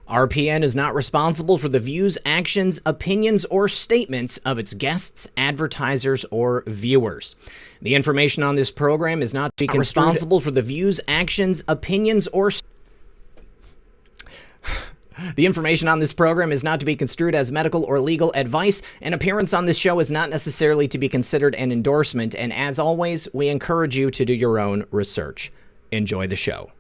RPN is not responsible for the views, actions, opinions, or statements of its guests, advertisers, or viewers. The information on this program is not to be responsible for the views, actions, opinions, or The information on this program is not to be construed as medical or legal advice. An appearance on this show is not necessarily to be considered an endorsement, and as always, we encourage you to do your own research. Enjoy the show.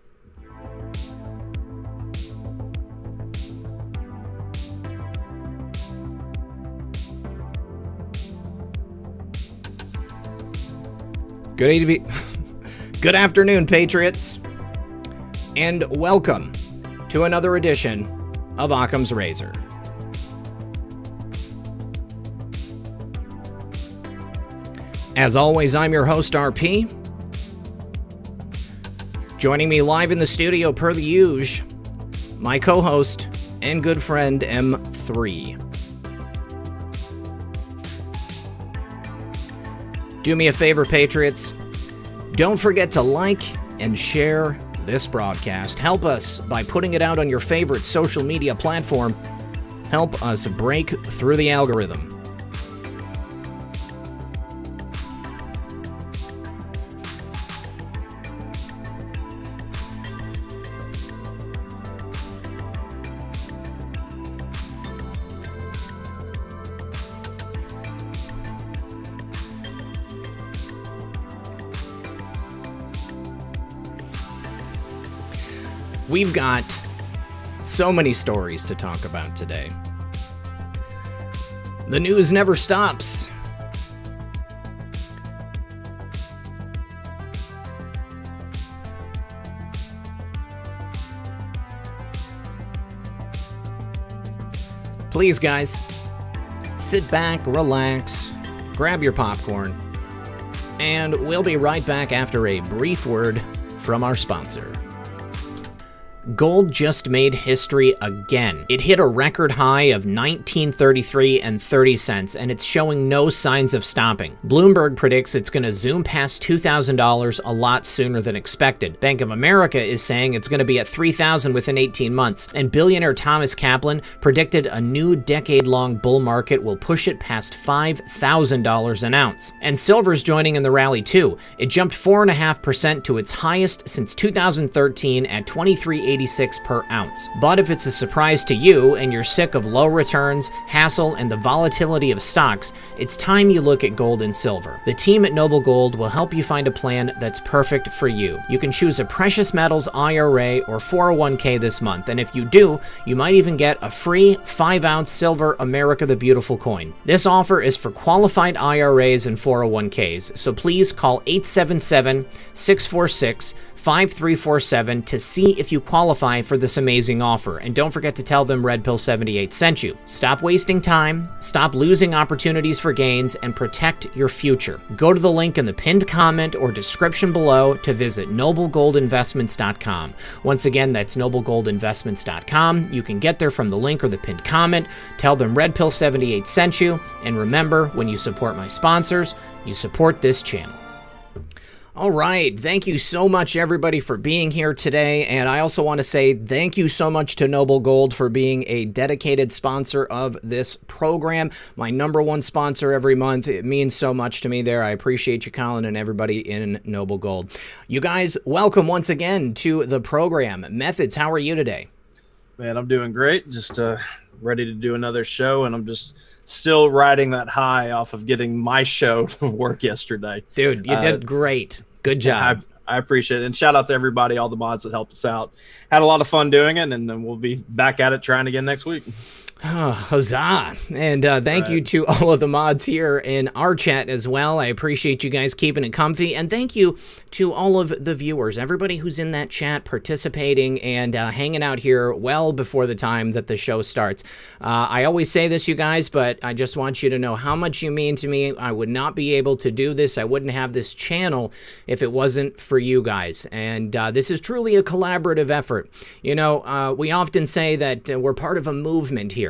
Good afternoon, Patriots, and welcome to another edition of Occam's Razor. As always, I'm your host, RP. Joining me live in the studio per the usual, my co-host and good friend, M3. Do me a favor, Patriots. Don't forget to like and share this broadcast. Help us by putting it out on your favorite social media platform. Help us break through the algorithm. We've got so many stories to talk about today. The news never stops. Please, guys, sit back, relax, grab your popcorn, and we'll be right back after a brief word from our sponsor. Gold just made history again. It hit a record high of $19.33 and 30 cents, and it's showing no signs of stopping. Bloomberg predicts it's going to zoom past $2,000 a lot sooner than expected. Bank of America is saying it's going to be at $3,000 within 18 months, and billionaire Thomas Kaplan predicted a new decade-long bull market will push it past $5,000 an ounce. And silver's joining in the rally too. It jumped 4.5% to its highest since 2013 at $23.86 per ounce. But if it's a surprise to you and you're sick of low returns, hassle, and the volatility of stocks, it's time you look at gold and silver. The team at Noble Gold will help you find a plan that's perfect for you. You can choose a precious metals IRA or 401k this month, and if you do, you might even get a free 5-ounce silver America the Beautiful coin. This offer is for qualified IRAs and 401ks, so please call 877-646-5347 to see if you qualify for this amazing offer. And don't forget to tell them Red Pill 78 sent you. Stop wasting time, stop losing opportunities for gains, and protect your future. Go to the link in the pinned comment or description below to visit noblegoldinvestments.com. Once again, that's noblegoldinvestments.com. You can get there from the link or the pinned comment. Tell them Red Pill 78 sent you. And remember, when you support my sponsors, you support this channel. All right. Thank you so much, everybody, for being here today. And I also want to say thank you so much to Noble Gold for being a dedicated sponsor of this program. My number one sponsor every month. It means so much to me there. I appreciate you, Colin, and everybody in Noble Gold. You guys, welcome once again to the program. Methods, how are you today? Man, I'm doing great. Just ready to do another show, and I'm just still riding that high off of getting my show to work yesterday. Dude, you did great. Good job. I appreciate it. And shout out to everybody, all the mods that helped us out. Had a lot of fun doing it, and then we'll be back at it trying again next week. Oh, huzzah. And thank you to all of the mods here in our chat as well. I appreciate you guys keeping it comfy. And thank you to all of the viewers, everybody who's in that chat participating and hanging out here well before the time that the show starts. I always say this, you guys, but I just want you to know how much you mean to me. I would not be able to do this. I wouldn't have this channel if it wasn't for you guys. And this is truly a collaborative effort. You know, we often say that we're part of a movement here.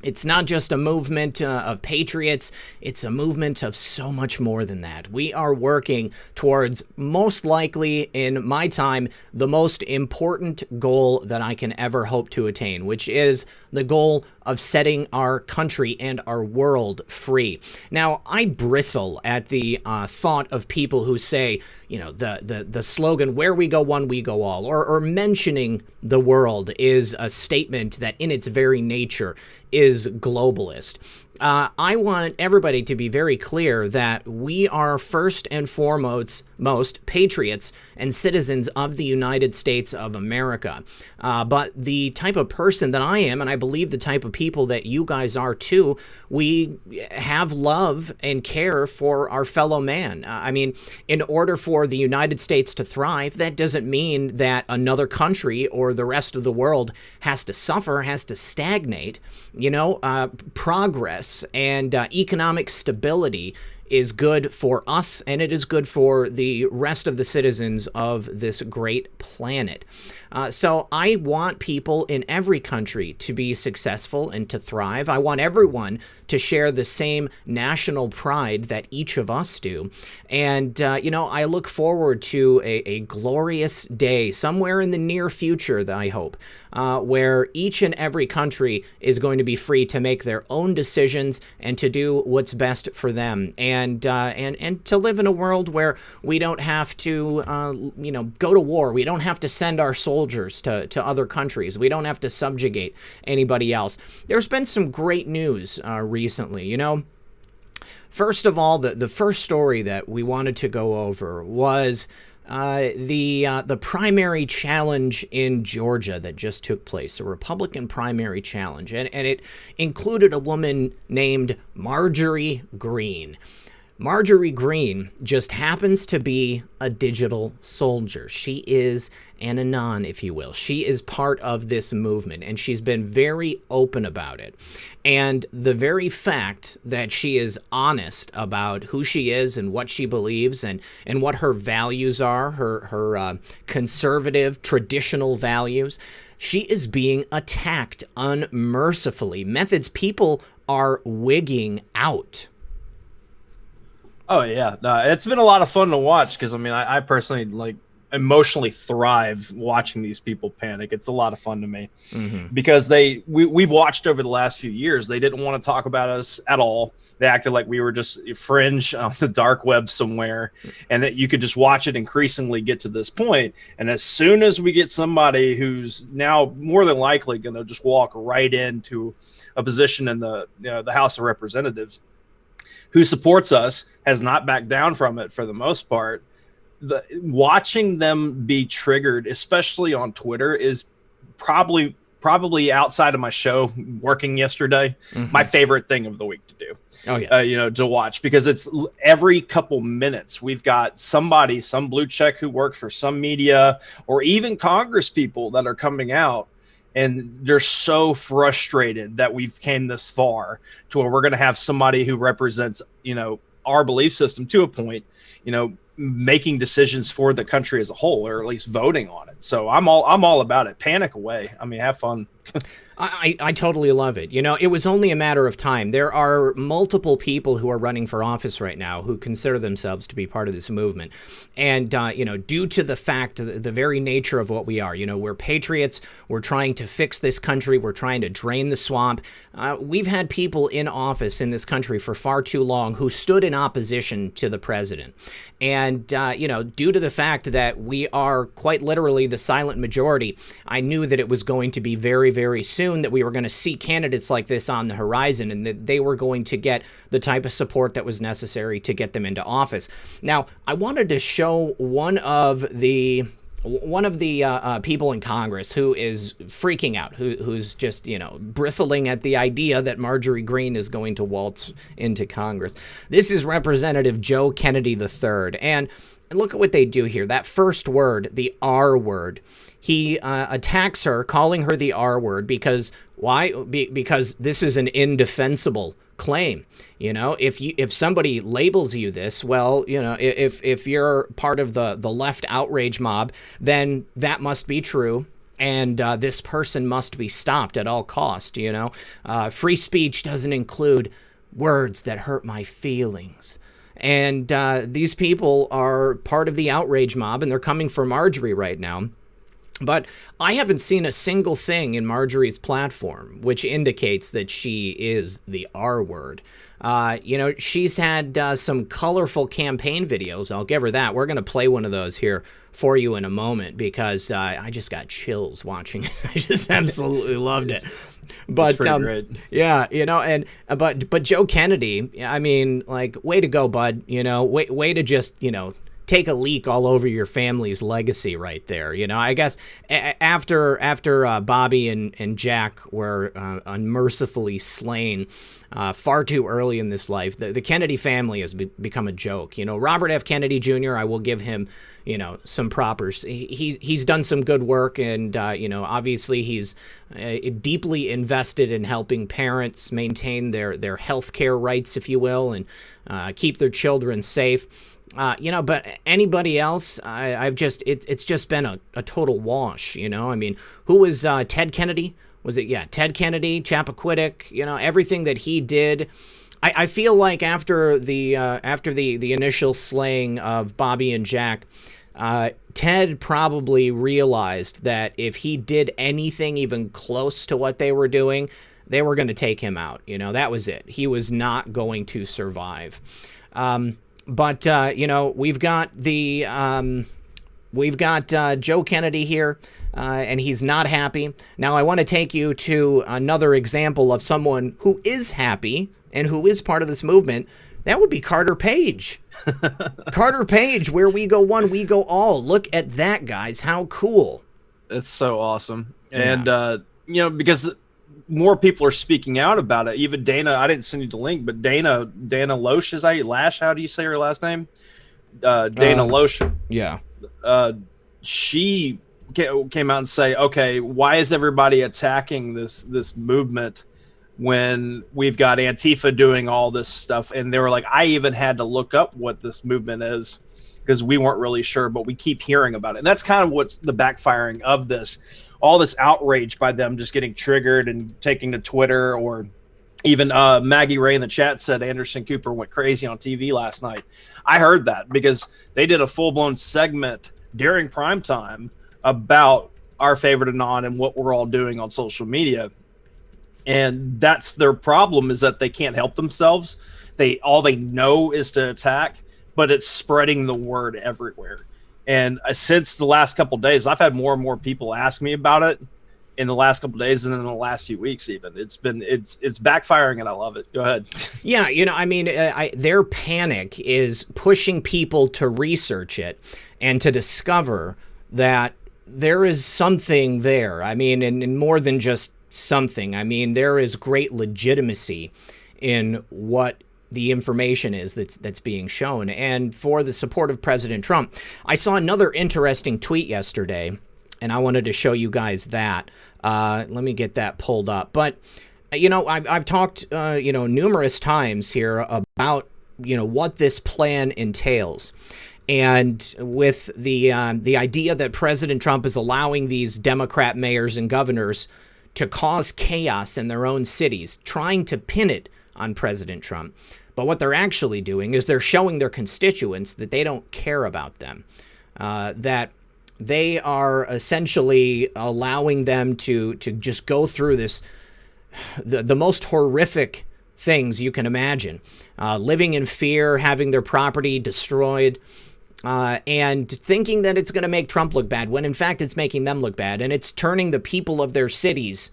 It's not just a movement of patriots, it's a movement of so much more than that. We are working towards, most likely in my time, the most important goal that I can ever hope to attain, which is the goal of setting our country and our world free. Now, I bristle at the thought of people who say, you know, the slogan, where we go one, we go all, or mentioning the world is a statement that in its very nature is globalist. I want everybody to be very clear that we are first and foremost patriots and citizens of the United States of America. But the type of person that I am, and I believe the type of people that you guys are too, we have love and care for our fellow man. I mean, in order for the United States to thrive, that doesn't mean that another country or the rest of the world has to suffer, has to stagnate. You know, progress and economic stability is good for us, and it is good for the rest of the citizens of this great planet. So I want people in every country to be successful and to thrive. I want everyone to share the same national pride that each of us do. And, you know, I look forward to a glorious day somewhere in the near future, I hope, where each and every country is going to be free to make their own decisions and to do what's best for them. And to live in a world where we don't have to, you know, go to war. We don't have to send our soldiers to other countries. We don't have to subjugate anybody else. There's been some great news recently, you know. First of all, the first story that we wanted to go over was the primary challenge in Georgia that just took place, a Republican primary challenge, and it included a woman named Marjorie Greene. Marjorie Greene just happens to be a digital soldier. She is an anon, if you will. She is part of this movement, and she's been very open about it. And the very fact that she is honest about who she is and what she believes and what her values are, her conservative, traditional values, she is being attacked unmercifully. Methods people are wigging out. Oh yeah, no, it's been a lot of fun to watch because I mean, I personally like emotionally thrive watching these people panic. It's a lot of fun to me because we've watched over the last few years. They didn't want to talk about us at all. They acted like we were just fringe on the dark web somewhere, and that you could just watch it increasingly get to this point. And as soon as we get somebody who's now more than likely going to just walk right into a position in the House of Representatives, who supports us, has not backed down from it for the most part. Watching them be triggered, especially on Twitter, is probably outside of my show working yesterday, my favorite thing of the week to do. Oh yeah, to watch, because it's every couple minutes we've got somebody, some blue check who works for some media or even Congress people that are coming out. And they're so frustrated that we've came this far to where we're going to have somebody who represents, our belief system to a point, making decisions for the country as a whole, or at least voting on it. So I'm all about it. Panic away. I mean, have fun. I totally love it. It was only a matter of time. There are multiple people who are running for office right now who consider themselves to be part of this movement. And, due to the fact, the very nature of what we are, we're patriots. We're trying to fix this country. We're trying to drain the swamp. We've had people in office in this country for far too long who stood in opposition to the president. And, due to the fact that we are quite literally the silent majority, I knew that it was going to be very, very soon that we were going to see candidates like this on the horizon, and that they were going to get the type of support that was necessary to get them into office. Now, I wanted to show one of the people in Congress who is freaking out, who's just, bristling at the idea that Marjorie Greene is going to waltz into Congress. This is Representative Joe Kennedy III. And look at what they do here. That first word, the R word. He attacks her, calling her the R word, because why? Because this is an indefensible claim. If somebody labels you this, well, if you're part of the left outrage mob, then that must be true. and this person must be stopped at all cost. Free speech doesn't include words that hurt my feelings. And these people are part of the outrage mob, and they're coming for Marjorie right now. But I haven't seen a single thing in Marjorie's platform which indicates that she is the R word. She's had some colorful campaign videos. I'll give her that. We're going to play one of those here for you in a moment, because I just got chills watching it. I just absolutely loved it. But great. Yeah, but Joe Kennedy, I mean, like, way to go, bud. Way to just, take a leak all over your family's legacy right there. I guess after Bobby and Jack were unmercifully slain far too early in this life, the Kennedy family has become a joke. Robert F. Kennedy Jr., I will give him, some propers. He's done some good work, and, obviously he's deeply invested in helping parents maintain their health care rights, if you will, and keep their children safe. But anybody else, it's just been a total wash. I mean, who was Ted Kennedy? Was it? Yeah, Ted Kennedy, Chappaquiddick, everything that he did. I feel like after the initial slaying of Bobby and Jack, Ted probably realized that if he did anything even close to what they were doing, they were going to take him out. That was it. He was not going to survive. But we've got Joe Kennedy here, and he's not happy. Now, I want to take you to another example of someone who is happy and who is part of this movement. That would be Carter Page. Carter Page, where we go one, we go all. Look at that, guys. How cool. It's so awesome. And, because more people are speaking out about it. Even Dana, I didn't send you the link, but Dana Loesch, Lash, how do you say her last name? Dana Loesch. Yeah. She came out and say, okay, why is everybody attacking this movement when we've got Antifa doing all this stuff? And they were like, I even had to look up what this movement is, because we weren't really sure, but we keep hearing about it. And that's kind of what's the backfiring of this. All this outrage by them just getting triggered and taking to Twitter, or even Maggie Ray in the chat said Anderson Cooper went crazy on TV last night. I heard that because they did a full-blown segment during primetime about our favorite Anon and what we're all doing on social media. And that's their problem, is that they can't help themselves. All they know is to attack, but it's spreading the word everywhere. And since the last couple of days, I've had more and more people ask me about it in the last couple of days, and in the last few weeks, even. It's backfiring, and I love it. Go ahead. Yeah, their panic is pushing people to research it and to discover that there is something there. I mean, and more than just something. I mean, there is great legitimacy in what the information is that's being shown. And for the support of President Trump, I saw another interesting tweet yesterday, and I wanted to show you guys that. Let me get that pulled up. But, I've talked, numerous times here about, what this plan entails. And with the idea that President Trump is allowing these Democrat mayors and governors to cause chaos in their own cities, trying to pin it on President Trump. But what they're actually doing is they're showing their constituents that they don't care about them, that they are essentially allowing them to just go through this, the most horrific things you can imagine, living in fear, having their property destroyed, and thinking that it's going to make Trump look bad, when in fact it's making them look bad, and it's turning the people of their cities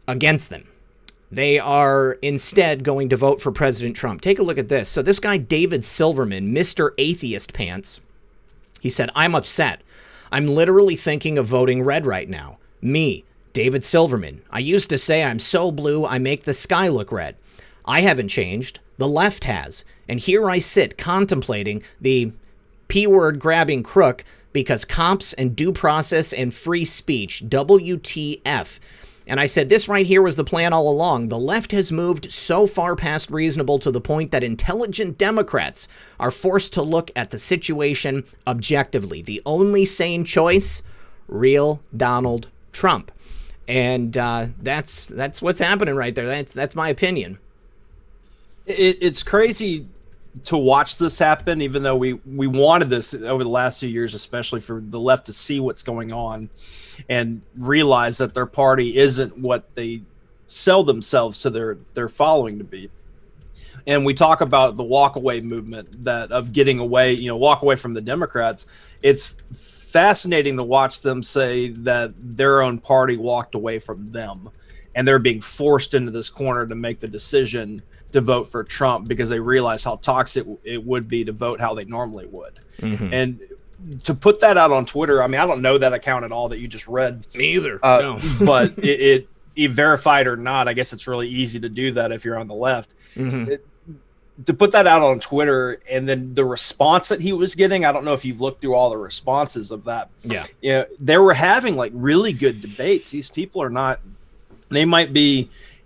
against them. They are instead going to vote for President Trump. Take a look at this. So this guy, David Silverman, Mr. Atheist Pants, he said, I'm upset. I'm literally thinking of voting red right now. Me, David Silverman. I used to say I'm so blue I make the sky look red. I haven't changed. The left has. And here I sit contemplating the P-word grabbing crook because cops and due process and free speech, WTF. And I said this right here was the plan all along. The left has moved so far past reasonable to the point that intelligent Democrats are forced to look at the situation objectively. The only sane choice, real Donald Trump. And that's what's happening right there. That's my opinion. It's crazy to watch this happen, even though we wanted this over the last few years, especially for the left to see what's going on and realize that their party isn't what they sell themselves to their following to be. And we talk about the walkaway movement, that of getting away, walk away from the Democrats. It's fascinating to watch them say that their own party walked away from them, and they're being forced into this corner to make the decision to vote for Trump because they realize how toxic it would be to vote how they normally would. Mm-hmm. And to put that out on Twitter, I mean, I don't know that account at all that you just read. Me either. No. But it verified or not, I guess it's really easy to do that if you're on the left. Mm-hmm. To put that out on Twitter, and then the response that he was getting, I don't know if you've looked through all the responses of that. Yeah. They were having like really good debates. These people are not, they might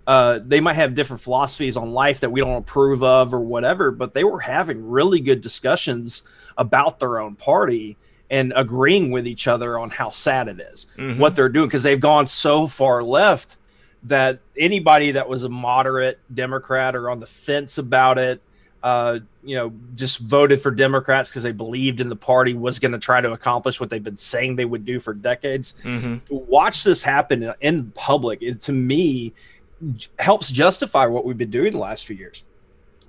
have different philosophies on life that we don't approve of or whatever, but they were having really good discussions about their own party and agreeing with each other on how sad it is, what they're doing, because they've gone so far left that anybody that was a moderate Democrat or on the fence about it, just voted for Democrats because they believed in the party was going to try to accomplish what they've been saying they would do for decades. To watch this happen in public, it, to me, helps justify what we've been doing the last few years,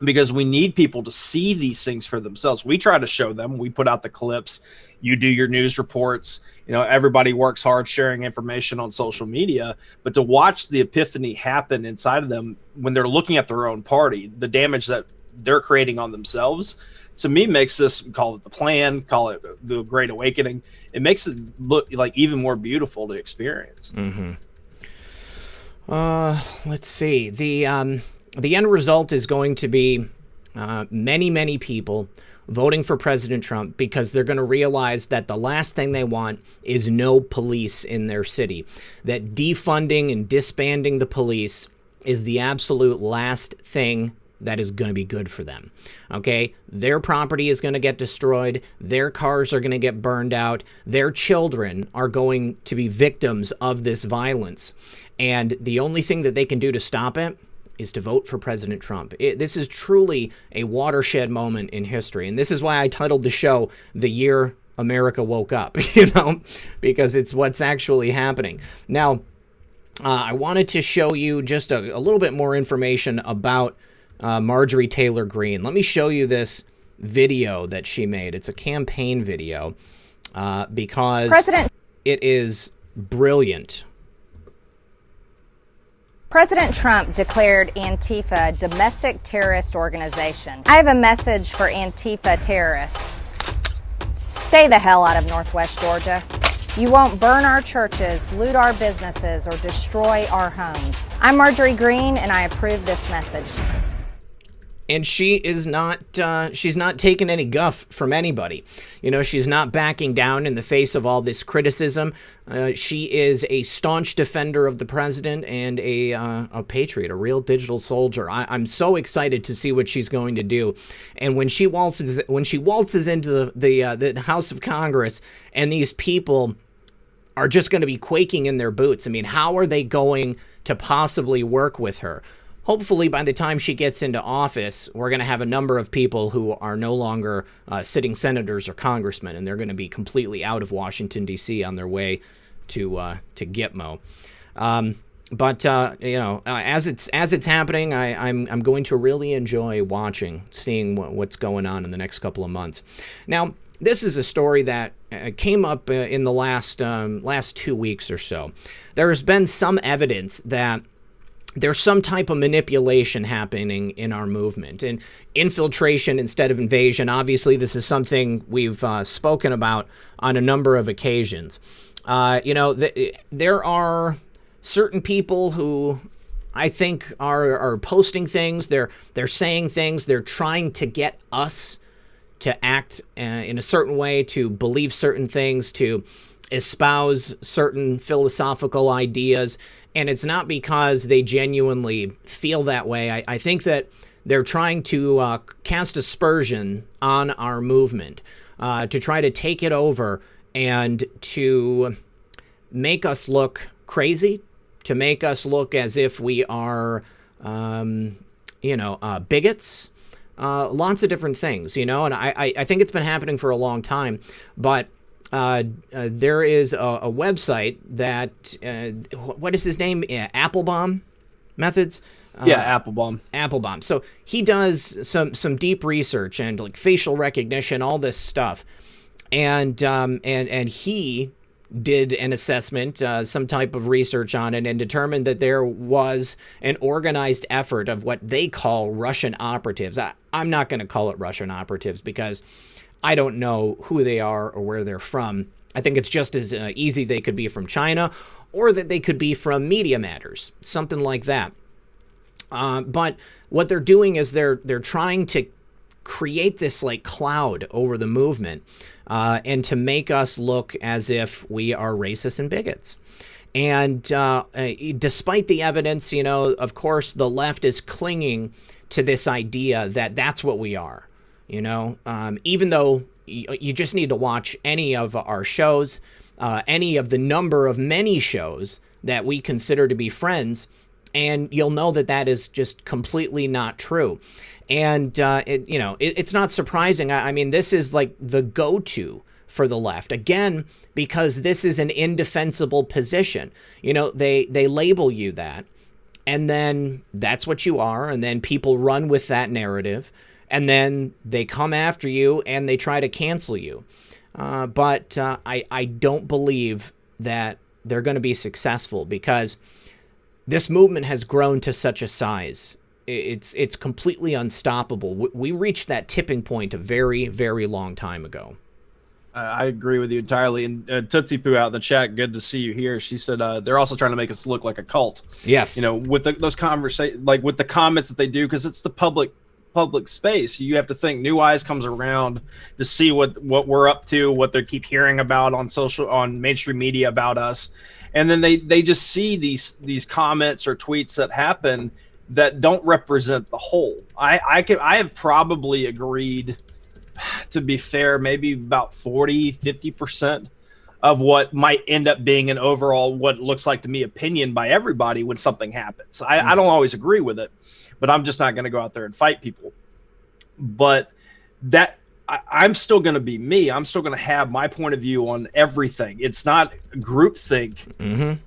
because we need people to see these things for themselves. We try to show them. We put out the clips. You do your news reports. Everybody works hard sharing information on social media, but to watch the epiphany happen inside of them when they're looking at their own party, the damage that they're creating on themselves, to me makes this, call it the plan, call it the Great Awakening. It makes it look like even more beautiful to experience. Let's see. The end result is going to be many people voting for President Trump because they're going to realize that the last thing they want is no police in their city. That defunding and disbanding the police is the absolute last thing that is going to be good for them. Okay? Their property is going to get destroyed. Their cars are going to get burned out. Their children are going to be victims of this violence. And the only thing that they can do to stop it is to vote for President Trump. This is truly a watershed moment in history. And this is why I titled the show The Year America Woke Up, because it's what's actually happening. Now, I wanted to show you just a little bit more information about Marjorie Taylor Greene. Let me show you this video that she made. It's a campaign video because it is brilliant. President Trump declared Antifa a domestic terrorist organization. I have a message for Antifa terrorists. Stay the hell out of Northwest Georgia. You won't burn our churches, loot our businesses, or destroy our homes. I'm Marjorie Greene, and I approve this message. And she is not, she's not taking any guff from anybody. She's not backing down in the face of all this criticism. She is a staunch defender of the president and a patriot, a real digital soldier. I'm so excited to see what she's going to do. And when she waltzes into the House of Congress, and these people are just going to be quaking in their boots. I mean, how are they going to possibly work with her? Hopefully, by the time she gets into office, we're going to have a number of people who are no longer sitting senators or congressmen, and they're going to be completely out of Washington, D.C. on their way to Gitmo. As it's happening, I'm going to really enjoy seeing what's going on in the next couple of months. Now, this is a story that came up in the last 2 weeks or so. There has been some evidence that there's some type of manipulation happening in our movement, and infiltration instead of invasion. Obviously, this is something we've spoken about on a number of occasions. There are certain people who I think are posting things. They're saying things. They're trying to get us to act in a certain way, to believe certain things, to espouse certain philosophical ideas. And it's not because they genuinely feel that way. I think that they're trying to cast aspersion on our movement, to try to take it over and to make us look crazy, to make us look as if we are, bigots. Lots of different things, and I think it's been happening for a long time. But there is a website that, what is his name? Applebaum Methods? Applebaum. So he does some deep research and like facial recognition, all this stuff. And he did an assessment, some type of research on it, and determined that there was an organized effort of what they call Russian operatives. I'm not going to call it Russian operatives because I don't know who they are or where they're from. I think it's just as easy they could be from China, or that they could be from Media Matters, something like that. But what they're doing is they're trying to create this like cloud over the movement, and to make us look as if we are racist and bigots. And despite the evidence, of course, the left is clinging to this idea that that's what we are. Even though you just need to watch any of our shows, any of the number of many shows that we consider to be friends, and you'll know that that is just completely not true. And it's not surprising. I mean, this is like the go-to for the left, again, because this is an indefensible position. They label you that, and then that's what you are, and then people run with that narrative, and then they come after you and they try to cancel you. But I don't believe that they're going to be successful, because this movement has grown to such a size. It's completely unstoppable. We reached that tipping point a very, very long time ago. I agree with you entirely. And Tootsie Poo out in the chat, good to see you here. She said they're also trying to make us look like a cult. Yes. With those conversations, like with the comments that they do, because it's the public space. You have to think New Eyes comes around to see what we're up to, what they keep hearing about on mainstream media about us. And then they just see these comments or tweets that happen that don't represent the whole. I have probably agreed, to be fair, maybe about 40-50% of what might end up being an overall, what looks like to me, opinion by everybody when something happens. I don't always agree with it, but I'm just not going to go out there and fight people. But I'm still going to be me. I'm still going to have my point of view on everything. It's not groupthink,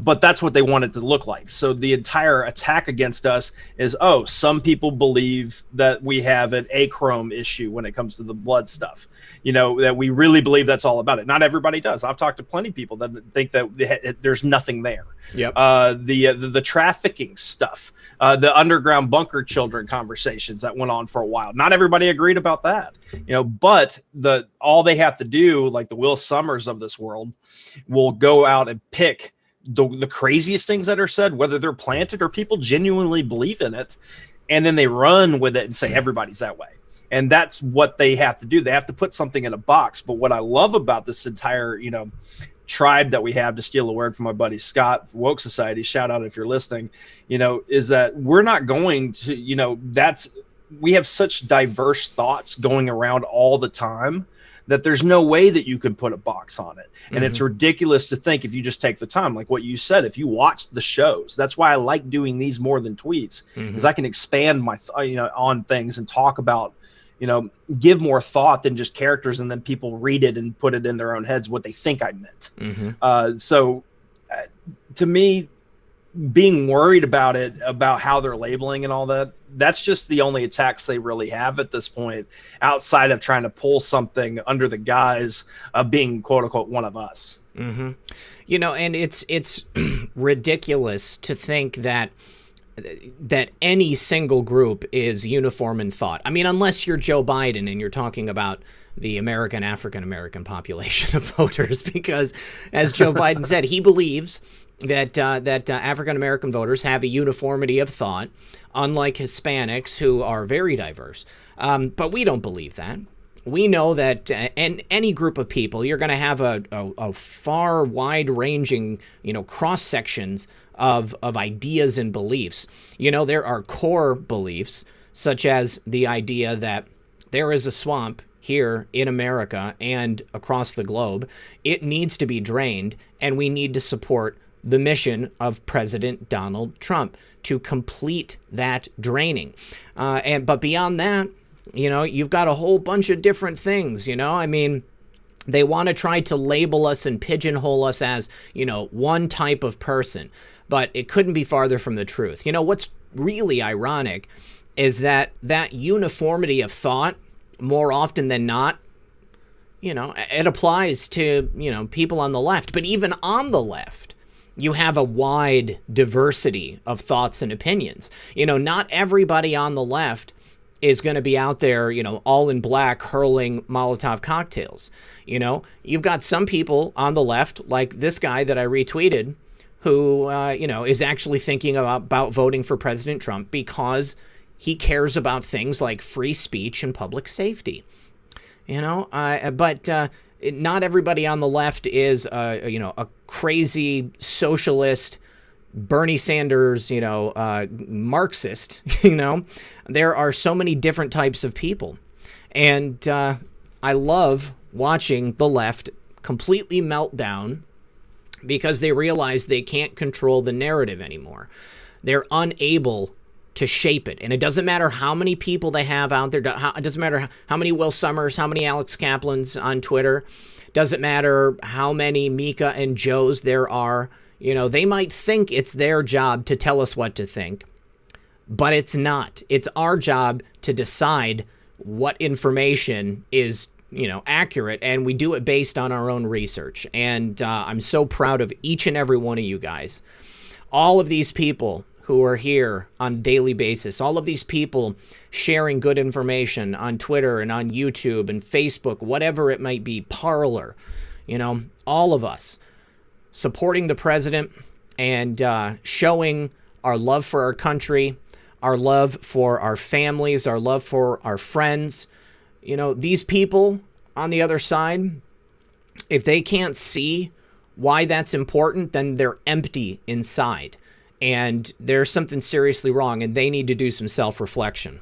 but that's what they want it to look like. So the entire attack against us is, some people believe that we have an achrome issue when it comes to the blood stuff, that we really believe that's all about it. Not everybody does. I've talked to plenty of people that think that there's nothing there. Yep. The trafficking stuff, the underground bunker children conversations that went on for a while. Not everybody agreed about that, but all they have to do, like the Will Summers of this world, will go out and pick the craziest things that are said, whether they're planted or people genuinely believe in it, and then they run with it and say everybody's that way. And that's what they have to do. They have to put something in a box. But what I love about this entire, tribe that we have, to steal a word from my buddy Scott, Woke Society, shout out if you're listening, is that we're not going to, we have such diverse thoughts going around all the time that there's no way that you can put a box on it. And it's ridiculous to think, if you just take the time, like what you said, if you watch the shows, that's why I like doing these more than tweets, because I can expand my, on things and talk about, give more thought than just characters, and then people read it and put it in their own heads what they think I meant. So to me, being worried about it, about how they're labeling and all that, that's just the only attacks they really have at this point, outside of trying to pull something under the guise of being quote unquote one of us. And it's ridiculous to think that any single group is uniform in thought. I mean, unless you're Joe Biden and you're talking about the African-American population of voters, because as Joe Biden said, he believes that African-American voters have a uniformity of thought, unlike Hispanics, who are very diverse. But we don't believe that. We know that in any group of people, you're going to have a far wide-ranging, cross-sections of ideas and beliefs. There are core beliefs, such as the idea that there is a swamp here in America and across the globe. It needs to be drained, and we need to support the mission of President Donald Trump to complete that draining. But beyond that, you've got a whole bunch of different things, I mean, they want to try to label us and pigeonhole us as, one type of person, but it couldn't be farther from the truth. What's really ironic is that uniformity of thought, more often than not, it applies to, people on the left. But even on the left, you have a wide diversity of thoughts and opinions. Not everybody on the left is going to be out there, all in black, hurling Molotov cocktails. You've got some people on the left, like this guy that I retweeted, who, is actually thinking about voting for President Trump because he cares about things like free speech and public safety. But not everybody on the left is, a crazy socialist, Bernie Sanders, Marxist. There are so many different types of people. And I love watching the left completely melt down because they realize they can't control the narrative anymore. They're unable to shape it. And it doesn't matter how many people they have out there. It doesn't matter how many Will Summers, how many Alex Kaplans on Twitter. Doesn't matter how many Mika and Joes there are. They might think it's their job to tell us what to think, but it's not. It's our job to decide what information is, accurate, and we do it based on our own research. And I'm so proud of each and every one of you guys. All of these people who are here on a daily basis, all of these people sharing good information on Twitter and on YouTube and Facebook, whatever it might be, Parler, all of us supporting the president and showing our love for our country, our love for our families, our love for our friends. These people on the other side, if they can't see why that's important, then they're empty inside. And there's something seriously wrong, and they need to do some self-reflection.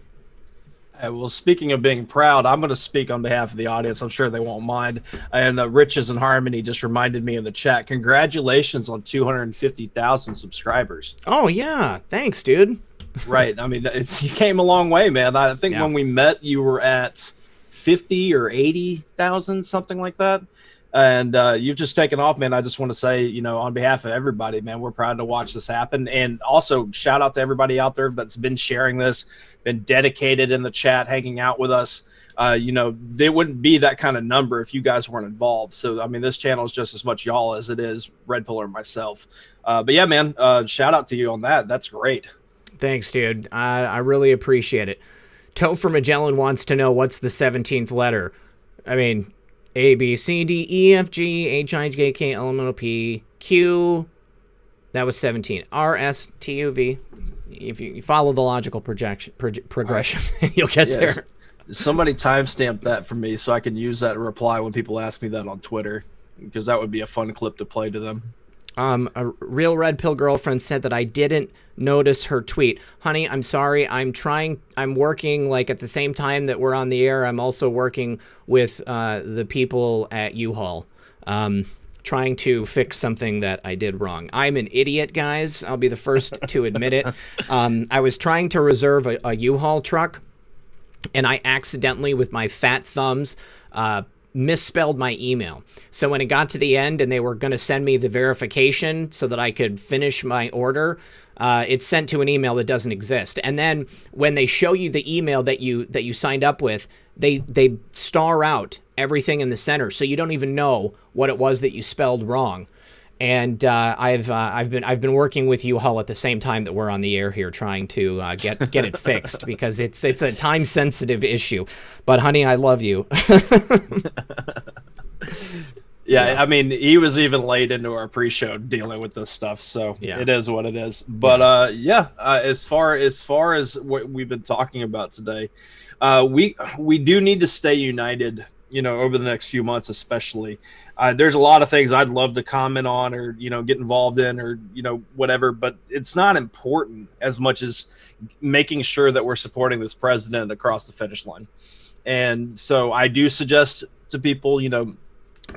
Well, speaking of being proud, I'm going to speak on behalf of the audience. I'm sure they won't mind. And Riches and Harmony just reminded me in the chat, congratulations on 250,000 subscribers. Oh, yeah. Thanks, dude. Right. I mean, you came a long way, man. I think when we met, you were at 50 or 80,000, something like that. And you've just taken off, man. I just want to say, on behalf of everybody, man, we're proud to watch this happen. And also shout out to everybody out there that's been sharing this, been dedicated in the chat, hanging out with us. There wouldn't be that kind of number if you guys weren't involved. So, I mean, this channel is just as much y'all as it is Red Pill or myself. But yeah, man, shout out to you on that. That's great. Thanks, dude. I really appreciate it. Topher Magellan wants to know what's the 17th letter. I mean, A, B, C, D, E, F, G, H, I, J, K, L, M, N, O, P, Q. That was 17. R, S, T, U, V. If you follow the logical progression, you'll get there. Somebody timestamped that for me so I can use that reply when people ask me that on Twitter, because that would be a fun clip to play to them. A real Red Pill girlfriend said that I didn't notice her tweet. Honey, I'm sorry. I'm working like at the same time that we're on the air. I'm also working with the people at U-Haul, trying to fix something that I did wrong. I'm an idiot, guys. I'll be the first to admit it. I was trying to reserve a U-Haul truck, and I accidentally, with my fat thumbs, misspelled my email. So when it got to the end and they were going to send me the verification so that I could finish my order, it's sent to an email that doesn't exist. And then when they show you the email that you signed up with, they star out everything in the center, so you don't even know what it was that you spelled wrong. And I've been working with U-Haul at the same time that we're on the air here, trying to get it fixed, because it's a time sensitive issue. But honey, I love you. Yeah, I mean, he was even late into our pre-show dealing with this stuff, so yeah. It is what it is. But as far as what we've been talking about today, we do need to stay united, over the next few months, especially. There's a lot of things I'd love to comment on or, get involved in or, whatever, but it's not important as much as making sure that we're supporting this president across the finish line. And so I do suggest to people,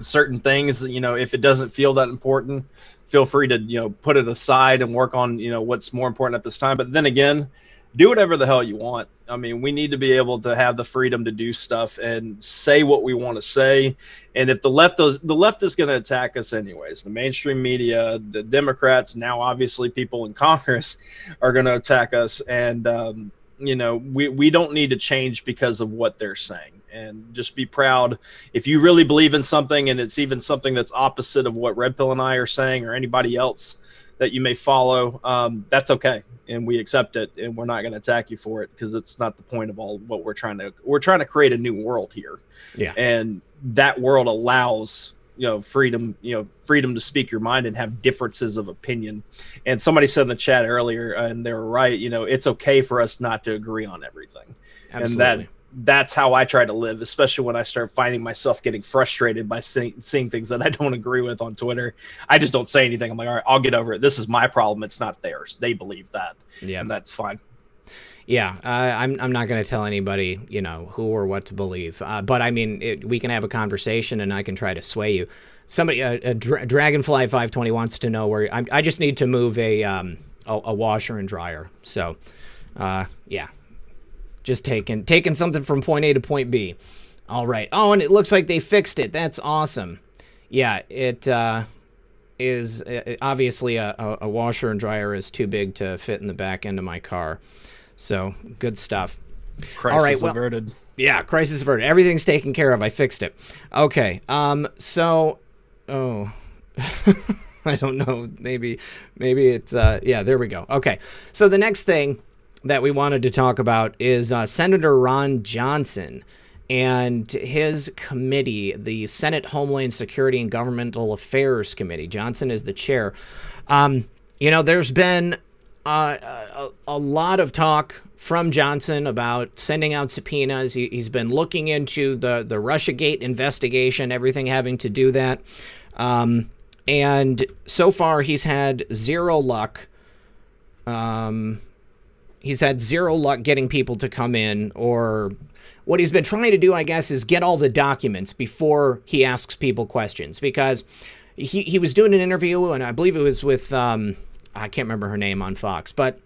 certain things, if it doesn't feel that important, feel free to, put it aside and work on, what's more important at this time. But then again, do whatever the hell you want. I mean, we need to be able to have the freedom to do stuff and say what we want to say. And if the left is going to attack us anyways, the mainstream media, the Democrats, now obviously people in Congress are going to attack us. And, we don't need to change because of what they're saying. And just be proud. If you really believe in something and it's even something that's opposite of what Red Pill and I are saying or anybody else that you may follow, that's okay. And we accept it, and we're not going to attack you for it because it's not the point of all what we're trying to create a new world here. Yeah. And that world allows, freedom to speak your mind and have differences of opinion. And somebody said in the chat earlier, and they were right, it's okay for us not to agree on everything. Absolutely. And that's how I try to live, especially when I start finding myself getting frustrated by seeing things that I don't agree with on Twitter. I just don't say anything. I'm like, all right, I'll get over it. This is my problem. It's not theirs. They believe that. Yeah. And that's fine. Yeah. I'm not going to tell anybody, who or what to believe. But I mean, we can have a conversation and I can try to sway you. Somebody, Dragonfly 520 wants to know where I just need to move a washer and dryer. So, yeah. Just taking something from point A to point B. All right. Oh, and it looks like they fixed it. That's awesome. Yeah, it is obviously a washer and dryer is too big to fit in the back end of my car. So good stuff. Crisis averted. Yeah, crisis averted. Everything's taken care of. I fixed it. Okay. So, I don't know. Maybe it's yeah. There we go. Okay. So the next thing that we wanted to talk about is Senator Ron Johnson and his committee, the Senate Homeland Security and Governmental Affairs Committee. Johnson is the chair. There's been a lot of talk from Johnson about sending out subpoenas. He's been looking into the Russiagate investigation, everything having to do that. And so far, he's had zero luck. He's had zero luck getting people to come in, or what he's been trying to do, I guess, is get all the documents before he asks people questions, because he was doing an interview, and I believe it was with, I can't remember her name on Fox, but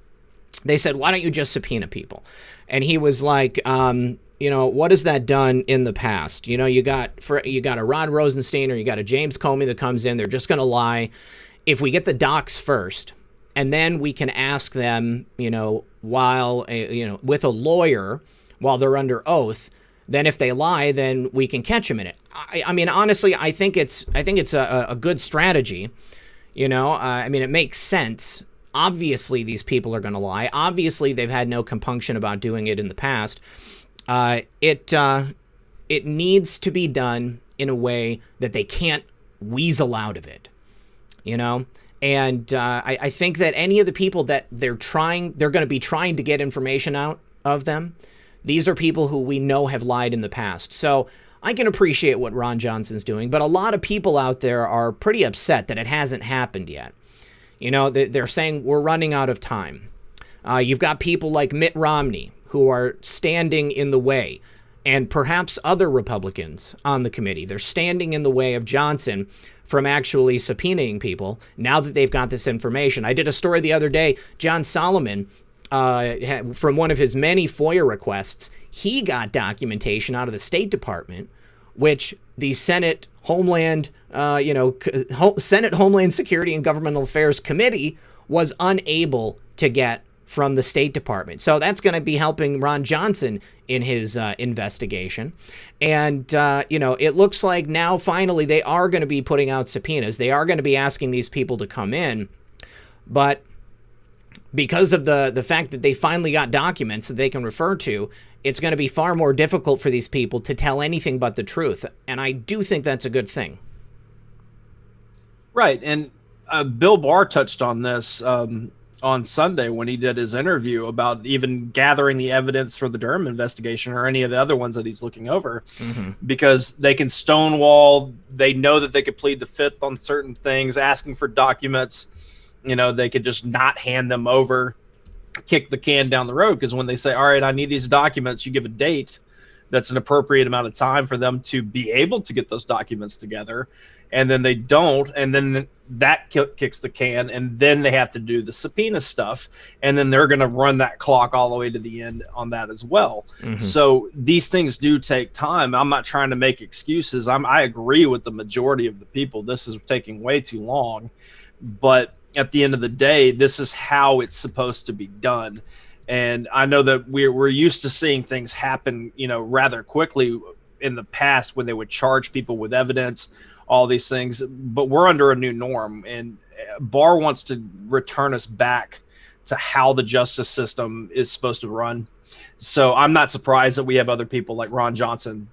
they said, why don't you just subpoena people? And he was like, what has that done in the past? You got a Rod Rosenstein or you got a James Comey that comes in, they're just going to lie. If we get the docs first, and then we can ask them, while with a lawyer while they're under oath, then if they lie, then we can catch them in it. I mean, honestly, I think it's a good strategy. It makes sense. Obviously, these people are going to lie. Obviously, they've had no compunction about doing it in the past. It needs to be done in a way that they can't weasel out of it. And I think that any of the people that they're going to be trying to get information out of them, these are people who we know have lied in the past. So I can appreciate what Ron Johnson's doing, but a lot of people out there are pretty upset that it hasn't happened yet. They're saying we're running out of time. You've got people like Mitt Romney who are standing in the way, and perhaps other Republicans on the committee. They're standing in the way of Johnson from actually subpoenaing people now that they've got this information. I did a story the other day. John Solomon, from one of his many FOIA requests, he got documentation out of the State Department, which the Senate Homeland Security and Governmental Affairs Committee was unable to get from the State Department. So that's going to be helping Ron Johnson in his investigation. And, it looks like now finally they are going to be putting out subpoenas. They are going to be asking these people to come in. But because of the fact that they finally got documents that they can refer to, it's going to be far more difficult for these people to tell anything but the truth. And I do think that's a good thing. Right. And Bill Barr touched on this on Sunday when he did his interview about even gathering the evidence for the Durham investigation or any of the other ones that he's looking over, because they can stonewall. They know that they could plead the fifth on certain things, asking for documents. They could just not hand them over, kick the can down the road. Because when they say, all right, I need these documents, you give a date, that's an appropriate amount of time for them to be able to get those documents together. And then they don't, and then that kicks the can, and then they have to do the subpoena stuff, and then they're going to run that clock all the way to the end on that as well. So these things do take time. I'm not trying to make excuses. I agree with the majority of the people. This is taking way too long, but at the end of the day, this is how it's supposed to be done. And I know that we're used to seeing things happen, rather quickly in the past when they would charge people with evidence, all these things, but we're under a new norm, and Barr wants to return us back to how the justice system is supposed to run. So I'm not surprised that we have other people like Ron Johnson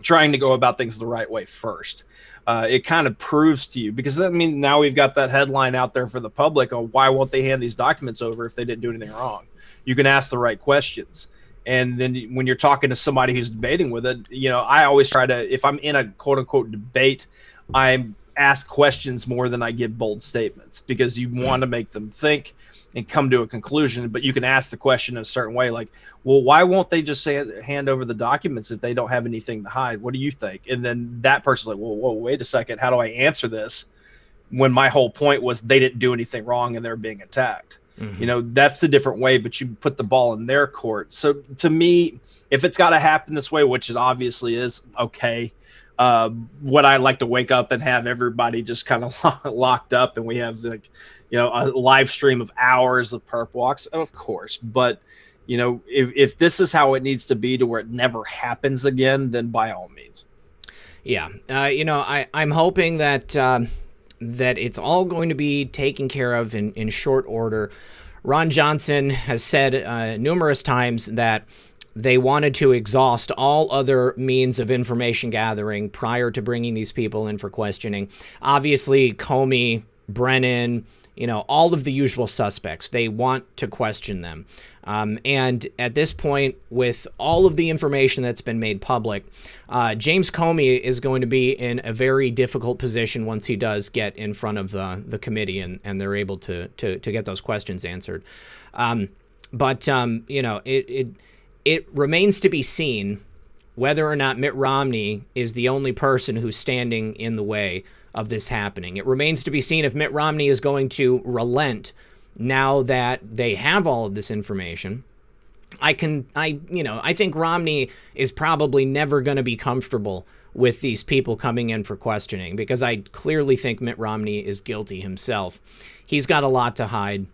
trying to go about things the right way first. It kind of proves to you, because now we've got that headline out there for the public on why won't they hand these documents over if they didn't do anything wrong. You can ask the right questions. And then when you're talking to somebody who's debating with it, I always try to, if I'm in a quote unquote debate, I ask questions more than I give bold statements, because you want to make them think and come to a conclusion. But you can ask the question in a certain way, like, well, why won't they just hand over the documents if they don't have anything to hide? What do you think? And then that person's like, well, whoa, wait a second. How do I answer this when my whole point was they didn't do anything wrong and they're being attacked? That's a different way, but you put the ball in their court. So to me, if it's got to happen this way, which is obviously is okay, would I like to wake up and have everybody just kind of locked up and we have a live stream of hours of perp walks? Of course. But, if this is how it needs to be to where it never happens again, then by all means. Yeah. I'm hoping that it's all going to be taken care of in short order. Ron Johnson has said numerous times that they wanted to exhaust all other means of information gathering prior to bringing these people in for questioning. Obviously, Comey, Brennan, all of the usual suspects, they want to question them. And at this point, with all of the information that's been made public, James Comey is going to be in a very difficult position once he does get in front of the committee and they're able to get those questions answered. It remains to be seen whether or not Mitt Romney is the only person who's standing in the way of this happening. It remains to be seen if Mitt Romney is going to relent now that they have all of this information. I think Romney is probably never going to be comfortable with these people coming in for questioning, because I clearly think Mitt Romney is guilty himself. He's got a lot to hide.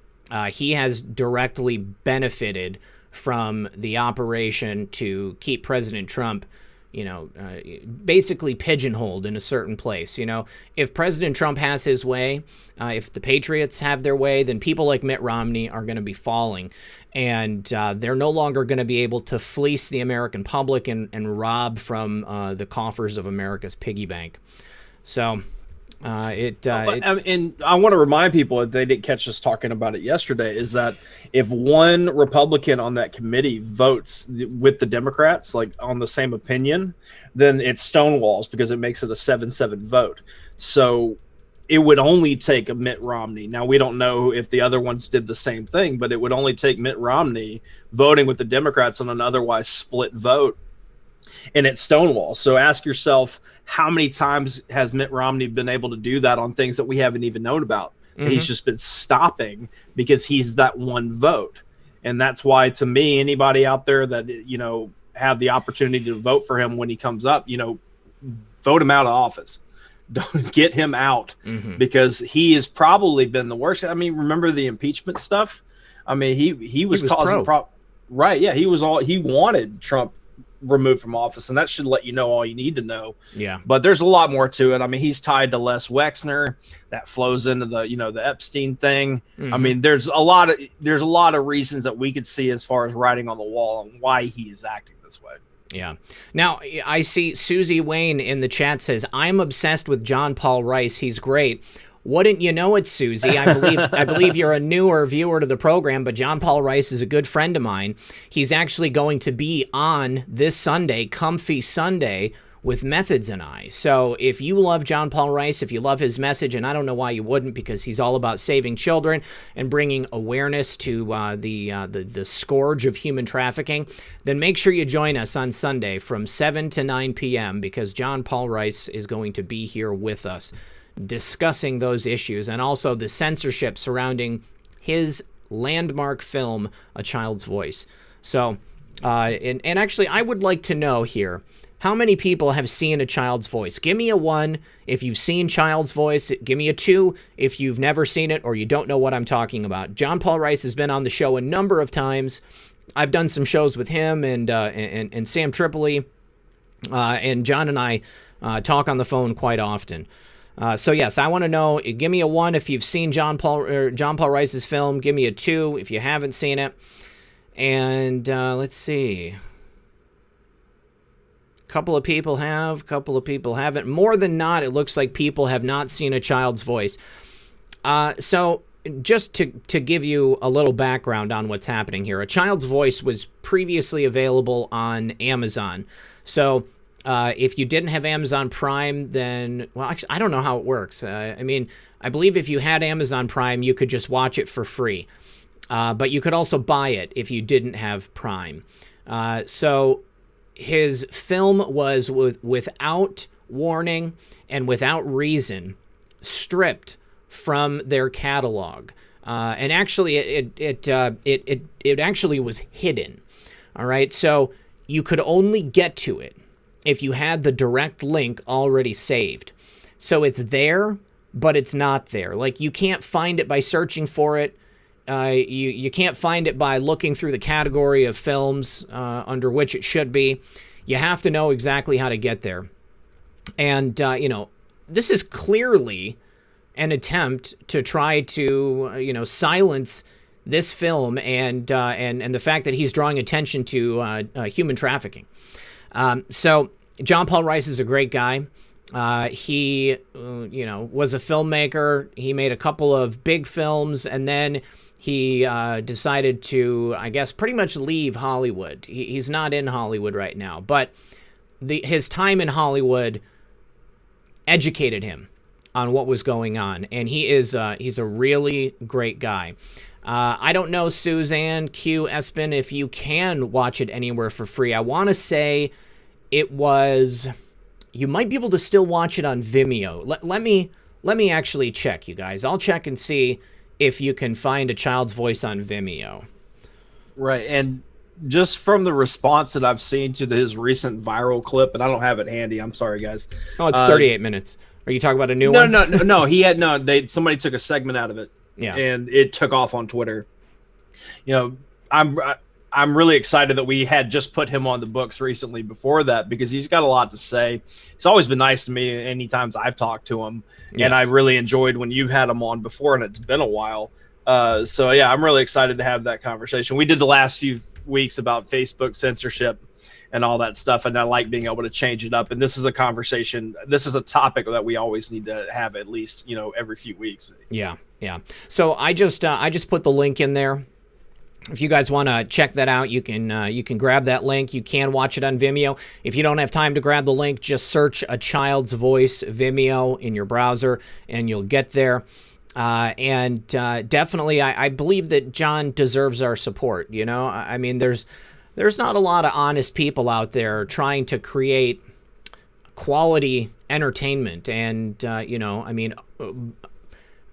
He has directly benefited from the operation to keep President Trump, basically pigeonholed in a certain place. If President Trump has his way, if the Patriots have their way, then people like Mitt Romney are going to be falling. And they're no longer going to be able to fleece the American public and rob from the coffers of America's piggy bank. So... and I want to remind people, if they didn't catch us talking about it yesterday, is that if one Republican on that committee votes with the Democrats, like on the same opinion, then it stonewalls, because it makes it a 7-7 vote. So it would only take a Mitt Romney. Now, we don't know if the other ones did the same thing, but it would only take Mitt Romney voting with the Democrats on an otherwise split vote, and it stonewalls. So ask yourself, how many times has Mitt Romney been able to do that on things that we haven't even known about? Mm-hmm. He's just been stopping because he's that one vote. And that's why, to me, anybody out there that, have the opportunity to vote for him when he comes up, vote him out of office. Don't get him out, because he has probably been the worst. I mean, remember the impeachment stuff? I mean, he was causing right. Yeah. He wanted Trump removed from office, and that should let you know all you need to know. Yeah. But there's a lot more to it. I mean, he's tied to Les Wexner. That flows into the Epstein thing. I mean, there's a lot of reasons that we could see as far as writing on the wall on why he is acting this way. Yeah. Now, I see Susie Wayne in the chat says, I'm obsessed with John Paul Rice. He's great. Wouldn't you know it, Susie? I believe you're a newer viewer to the program, but John Paul Rice is a good friend of mine. He's actually going to be on this Sunday, Comfy Sunday, with Methods and I. So if you love John Paul Rice, if you love his message, and I don't know why you wouldn't, because he's all about saving children and bringing awareness to the scourge of human trafficking, then make sure you join us on Sunday from 7 to 9 p.m. because John Paul Rice is going to be here with us discussing those issues and also the censorship surrounding his landmark film, A Child's Voice. So, and actually, I would like to know here, how many people have seen A Child's Voice? Give me a 1 if you've seen Child's Voice. Give me a 2 if you've never seen it or you don't know what I'm talking about. John Paul Rice has been on the show a number of times. I've done some shows with him and Sam Tripoli, and John and I talk on the phone quite often. So yes, I want to know. Give me a 1 if you've seen John Paul Rice's film. Give me a 2 if you haven't seen it. And let's see. Couple of people have, couple of people haven't. More than not, it looks like people have not seen A Child's Voice. So just to give you a little background on what's happening here, A Child's Voice was previously available on Amazon. So if you didn't have Amazon Prime, then, well, actually, I don't know how it works. I mean, I believe if you had Amazon Prime, you could just watch it for free. But you could also buy it if you didn't have Prime. So his film was without warning and without reason stripped from their catalog, and actually it actually was hidden. All right, so you could only get to it if you had the direct link already saved. So it's there, but it's not there. Like, you can't find it by searching for it. You can't find it by looking through the category of films under which it should be. You have to know exactly how to get there. And, this is clearly an attempt to try to, silence this film and the fact that he's drawing attention to human trafficking. So John Paul Rice is a great guy. He, was a filmmaker. He made a couple of big films, and then he decided to, I guess, pretty much leave Hollywood. He's not in Hollywood right now, but his time in Hollywood educated him on what was going on, and he's a really great guy. I don't know, Suzanne, Q, Espen, if you can watch it anywhere for free. I want to say you might be able to still watch it on Vimeo. Let me actually check, you guys. I'll check and see if you can find A Child's Voice on Vimeo. Right, and just from the response that I've seen to his recent viral clip, and I don't have it handy. I'm sorry, guys. Oh, it's 38 minutes. Are you talking about a new one? No. Somebody took a segment out of it. Yeah, and it took off on Twitter. I'm really excited that we had just put him on the books recently before that, because he's got a lot to say. He's always been nice to me any times I've talked to him. Yes. And I really enjoyed when you've had him on before, and it's been a while. So yeah, I'm really excited to have that conversation. We did the last few weeks about Facebook censorship and all that stuff, and I like being able to change it up. And this is a conversation. This is a topic that we always need to have at least, every few weeks. Yeah. So I just put the link in there. If you guys want to check that out, you can grab that link. You can watch it on Vimeo. If you don't have time to grab the link, just search A Child's Voice Vimeo in your browser, and you'll get there. And definitely, I believe that John deserves our support. I mean, there's not a lot of honest people out there trying to create quality entertainment, and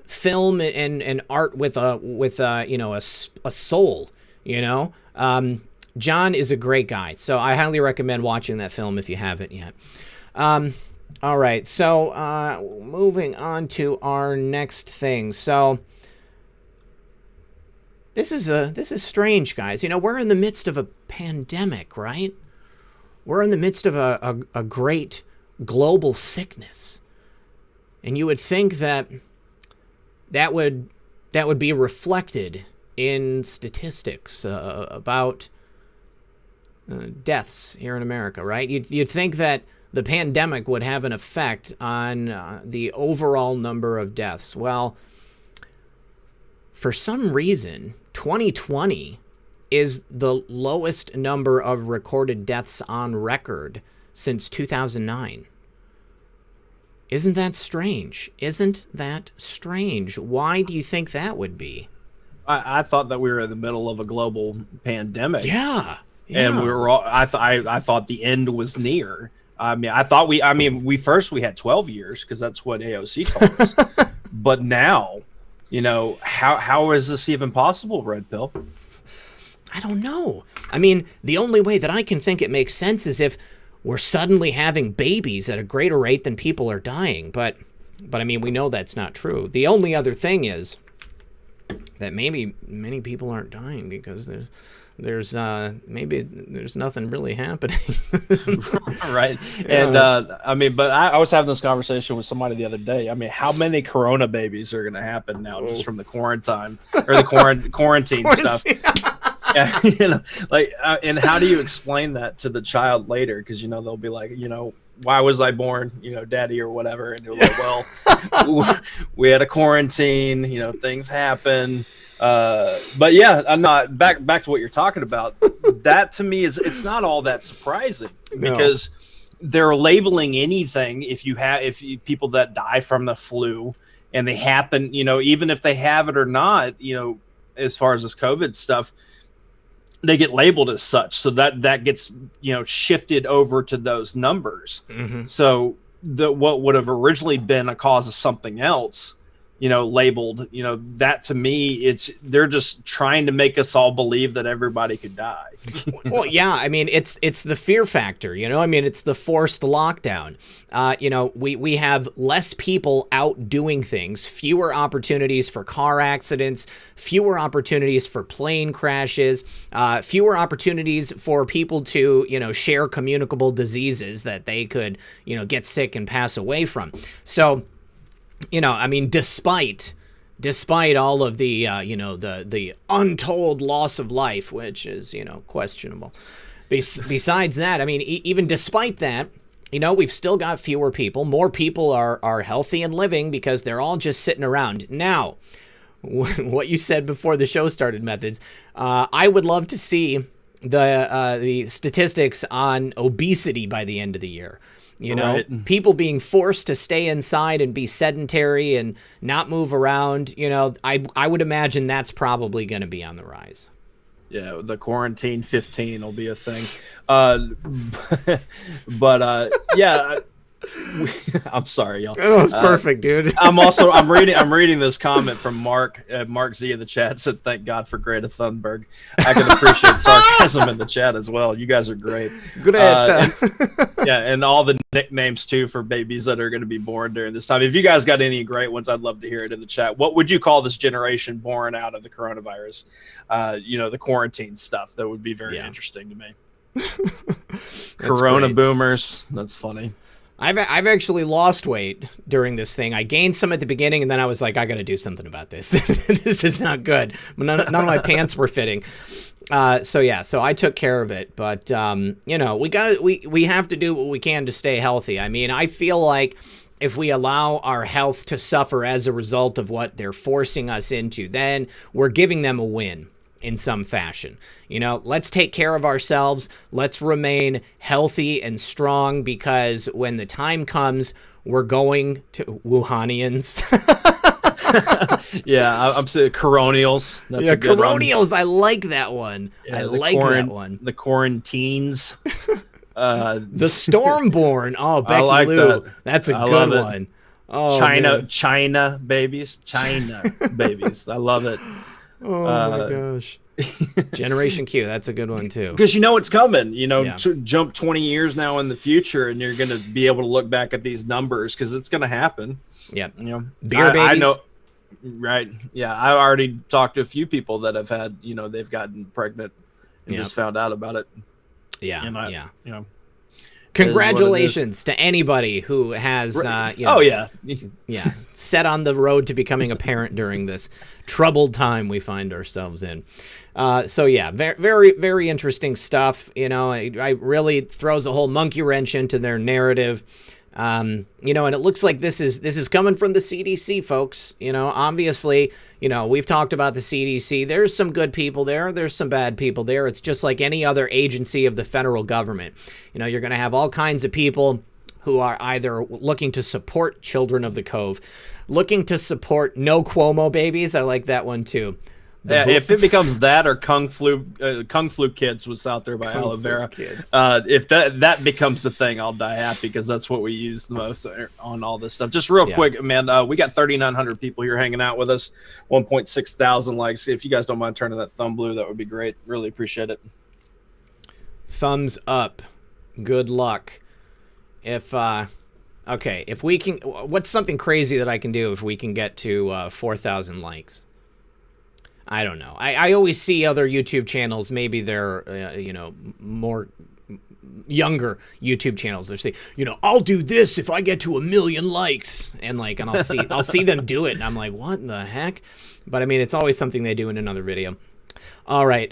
film and art with a soul. John is a great guy, so I highly recommend watching that film if you haven't yet. All right, so moving on to our next thing. So this is strange, guys. We're in the midst of a pandemic, right? We're in the midst of a great global sickness, and you would think that would be reflected in statistics about deaths here in America, right? You'd think that the pandemic would have an effect on the overall number of deaths. Well, for some reason, 2020 is the lowest number of recorded deaths on record since 2009. Isn't that strange? Isn't that strange? Why do you think that would be? I thought that we were in the middle of a global pandemic. Yeah. And we were all, I thought the end was near. I mean, we had 12 years because that's what AOC told us. But now, how is this even possible, Red Pill? I don't know. I mean, the only way that I can think it makes sense is if we're suddenly having babies at a greater rate than people are dying. But I mean, we know that's not true. The only other thing is that maybe many people aren't dying because there's nothing really happening. Right. And I mean, but I was having this conversation with somebody the other day. I mean, how many corona babies are going to happen now just from the quarantine or the quarantine stuff? Yeah, and how do you explain that to the child later? Because they'll be like, why was I born, daddy or whatever, and you're like, well, we had a quarantine, things happen. But yeah, I'm not back to what you're talking about. That to me it's not all that surprising because they're labeling anything if people that die from the flu and they happen, even if they have it or not, as far as this COVID stuff, they get labeled as such. So that gets, shifted over to those numbers. Mm-hmm. So what would have originally been a cause of something else, labeled, that to me, they're just trying to make us all believe that everybody could die. Well, yeah, I mean, it's the fear factor, I mean, it's the forced lockdown. We have less people out doing things, fewer opportunities for car accidents, fewer opportunities for plane crashes, fewer opportunities for people to, share communicable diseases that they could, get sick and pass away from. So, I mean, despite all of the, the untold loss of life, which is, questionable. Besides that, I mean, even despite that, we've still got fewer people. More people are healthy and living because they're all just sitting around. Now, what you said before the show started, Methods, I would love to see the statistics on obesity by the end of the year. Right. People being forced to stay inside and be sedentary and not move around, I would imagine that's probably going to be on the rise. Yeah, the quarantine 15 will be a thing. But yeah, I'm sorry, y'all. Oh, it's perfect, dude. I'm reading this comment from Mark Z in the chat. Said, "Thank God for Greta Thunberg." I can appreciate sarcasm in the chat as well. You guys are great. Greta. And all the nicknames too for babies that are going to be born during this time. If you guys got any great ones, I'd love to hear it in the chat. What would you call this generation born out of the coronavirus? The quarantine stuff. That would be very interesting to me. Corona great. Boomers. That's funny. I've actually lost weight during this thing. I gained some at the beginning, and then I was like, I got to do something about this. This is not good. None of my pants were fitting. So I took care of it. But we have to do what we can to stay healthy. I mean, I feel like if we allow our health to suffer as a result of what they're forcing us into, then we're giving them a win in some fashion. Let's take care of ourselves. Let's remain healthy and strong because when the time comes, we're going to Wuhanians. Yeah, I'm saying coronials. That's a good coronials. One. I like that one. Yeah, I like that one. The quarantines. The Stormborn. Oh, Becky like Lou. That. That's a good one. Oh, China babies. China babies. I love it. Oh my gosh. Generation Q, that's a good one too. Because it's coming, jump 20 years now in the future and you're going to be able to look back at these numbers because it's going to happen. Yeah. Beer babies. I know. Right. Yeah. I already talked to a few people that have had, they've gotten pregnant and just found out about it. Yeah. And congratulations to anybody who has, set on the road to becoming a parent during this troubled time we find ourselves in. Very, very, very interesting stuff. It really throws a whole monkey wrench into their narrative You know, and it looks like this is coming from the CDC, folks. You know, obviously, you know, we've talked about the CDC. There's some good people there. There's some bad people there. It's just like any other agency of the federal government. You know, you're going to have all kinds of people who are either looking to support Children of the Cove, looking to support No Cuomo babies. I like that one too. Yeah, if it becomes that or Kung Flu Kids was out there by Aloe Vera, if that becomes the thing, I'll die happy, because that's what we use the most on all this stuff. Just real quick, man, we got 3,900 people here hanging out with us, 1.6 thousand likes. If you guys don't mind turning that thumb blue, that would be great. Really appreciate it. Thumbs up. Good luck. If we can, what's something crazy that I can do if we can get to 4,000 likes? I don't know. I always see other YouTube channels. Maybe they're, you know, more younger YouTube channels. They're saying, you know, I'll do this if I get to 1 million likes, and I'll see them do it, and I'm like, what in the heck? But I mean, it's always something they do in another video. All right.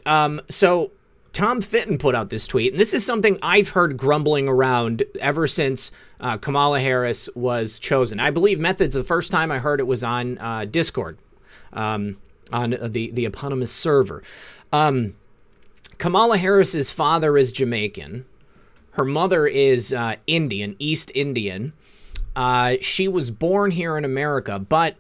So Tom Fitton put out this tweet, and this is something I've heard grumbling around ever since Kamala Harris was chosen. I believe Methods, the first time I heard it was on Discord. On the eponymous server. Kamala Harris's father is Jamaican. Her mother is Indian, East Indian. She was born here in America, but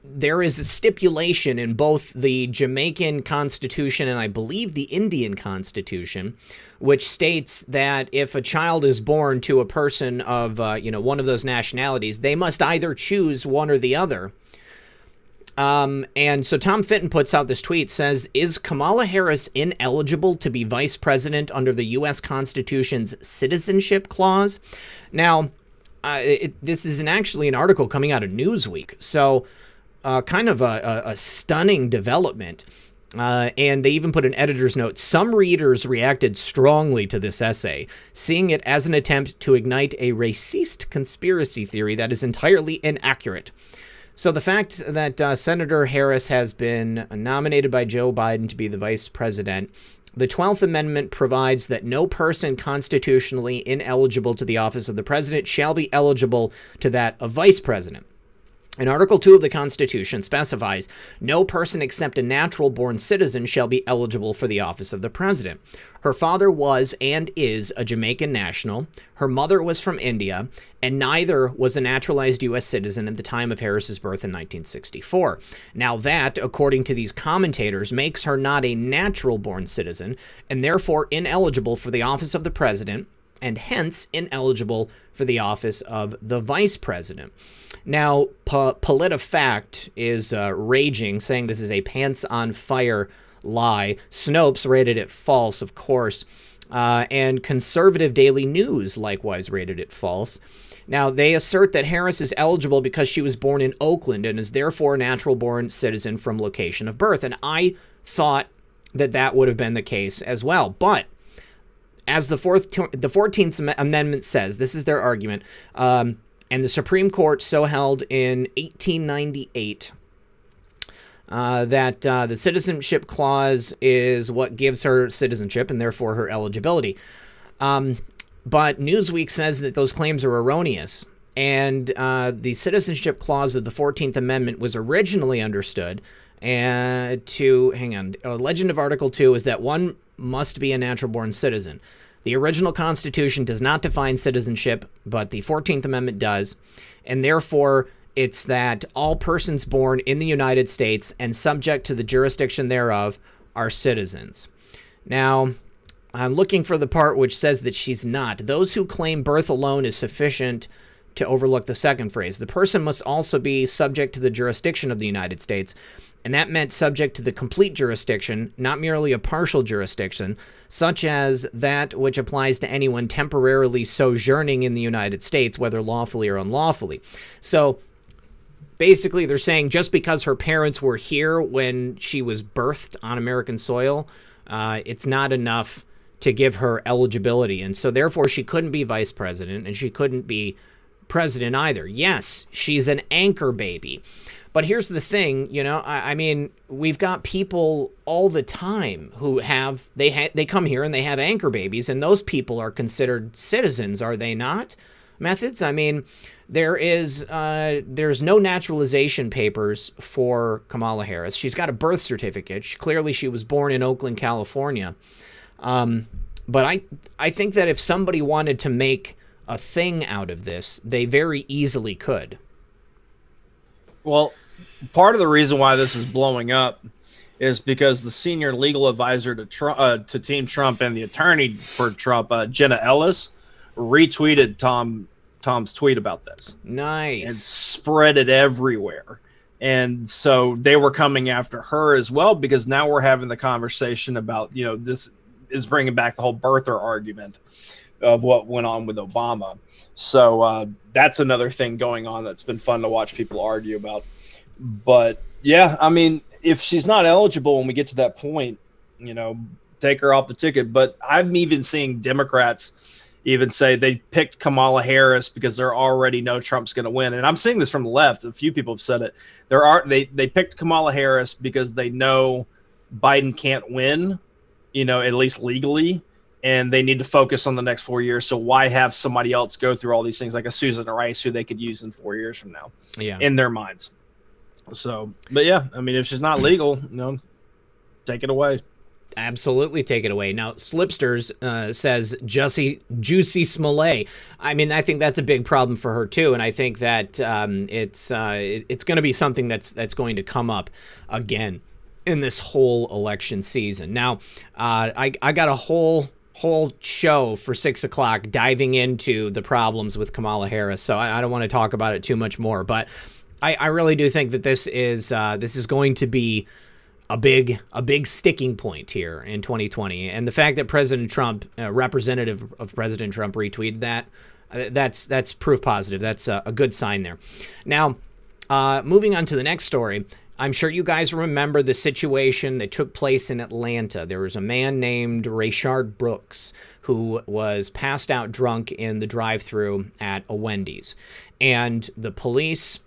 there is a stipulation in both the Jamaican Constitution and I believe the Indian Constitution, which states that if a child is born to a person of one of those nationalities, they must either choose one or the other. And so Tom Fitton puts out this tweet, says, is Kamala Harris ineligible to be vice president under the U.S. Constitution's Citizenship Clause? Now, this is actually an article coming out of Newsweek, so kind of a stunning development. And they even put an editor's note. Some readers reacted strongly to this essay, seeing it as an attempt to ignite a racist conspiracy theory that is entirely inaccurate. So the fact that Senator Harris has been nominated by Joe Biden to be the vice president, the 12th Amendment provides that no person constitutionally ineligible to the office of the president shall be eligible to that of vice president. And Article 2 of the Constitution specifies no person except a natural-born citizen shall be eligible for the office of the president. Her father was and is a Jamaican national. Her mother was from India, and neither was a naturalized U.S. citizen at the time of Harris's birth in 1964. Now that, according to these commentators, makes her not a natural-born citizen, and therefore ineligible for the office of the president, and hence ineligible for the office of the vice president. Now, PolitiFact is raging, saying this is a pants-on-fire lie. Snopes rated it false, of course. And Conservative Daily News likewise rated it false. Now, they assert that Harris is eligible because she was born in Oakland and is therefore a natural-born citizen from location of birth. And I thought that that would have been the case as well. But as the 14th Amendment says, this is their argument, and the Supreme Court so held in 1898, that the Citizenship Clause is what gives her citizenship and therefore her eligibility. But Newsweek says that those claims are erroneous. And the Citizenship Clause of the 14th Amendment was originally understood Legend of Article 2 is that one must be a natural-born citizen. The original Constitution does not define citizenship, but the 14th Amendment does, and therefore it's that all persons born in the United States and subject to the jurisdiction thereof are citizens. Now, I'm looking for the part which says that she's not. Those who claim birth alone is sufficient to overlook the second phrase. The person must also be subject to the jurisdiction of the United States, and that meant subject to the complete jurisdiction, not merely a partial jurisdiction, such as that which applies to anyone temporarily sojourning in the United States, whether lawfully or unlawfully. So basically they're saying just because her parents were here when she was birthed on American soil, it's not enough to give her eligibility. And so therefore she couldn't be vice president and she couldn't be president either. Yes, she's an anchor baby. But here's the thing, I mean, we've got people all the time who they come here and they have anchor babies, and those people are considered citizens, are they not? methods. I mean, there's no naturalization papers for Kamala Harris. She's got a birth certificate. Clearly, she was born in Oakland, California. But I think that if somebody wanted to make a thing out of this, they very easily could. Well, part of the reason why this is blowing up is because the senior legal advisor to Team Trump and the attorney for Trump, Jenna Ellis, retweeted Tom's tweet about this. Nice. And spread it everywhere. And so they were coming after her as well, because now we're having the conversation about, this is bringing back the whole birther argument of what went on with Obama. So that's another thing going on that's been fun to watch people argue about. But yeah, I mean, if she's not eligible when we get to that point, take her off the ticket. But I'm even seeing Democrats even say they picked Kamala Harris because they already know Trump's going to win. And I'm seeing this from the left. A few people have said it. They picked Kamala Harris because they know Biden can't win, at least legally, and they need to focus on the next 4 years. So why have somebody else go through all these things like a Susan Rice who they could use in 4 years from now? Yeah, in their minds. So, but yeah, I mean, if she's not legal, take it away. Absolutely take it away. Now, Slipsters says Juicy Smollett. I mean, I think that's a big problem for her too, and I think that it's going to be something that's going to come up again in this whole election season. Now, I got a whole show for 6 o'clock diving into the problems with Kamala Harris, so I don't want to talk about it too much more, but I really do think that this is going to be a big sticking point here in 2020. And the fact that President Trump, representative of President Trump, retweeted that's proof positive. That's a good sign there. Now, moving on to the next story, I'm sure you guys remember the situation that took place in Atlanta. There was a man named Rayshard Brooks who was passed out drunk in the drive-thru at a Wendy's. And the police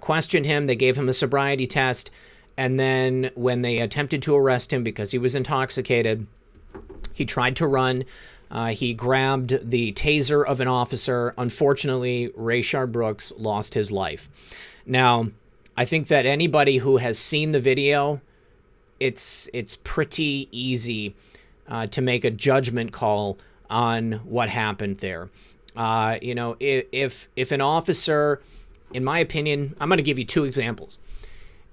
questioned him. They gave him a sobriety test. And then when they attempted to arrest him because he was intoxicated, he tried to run. He grabbed the taser of an officer. Unfortunately, Rayshard Brooks lost his life. Now, I think that anybody who has seen the video, it's pretty easy to make a judgment call on what happened there. If an officer, in my opinion, I'm going to give you two examples.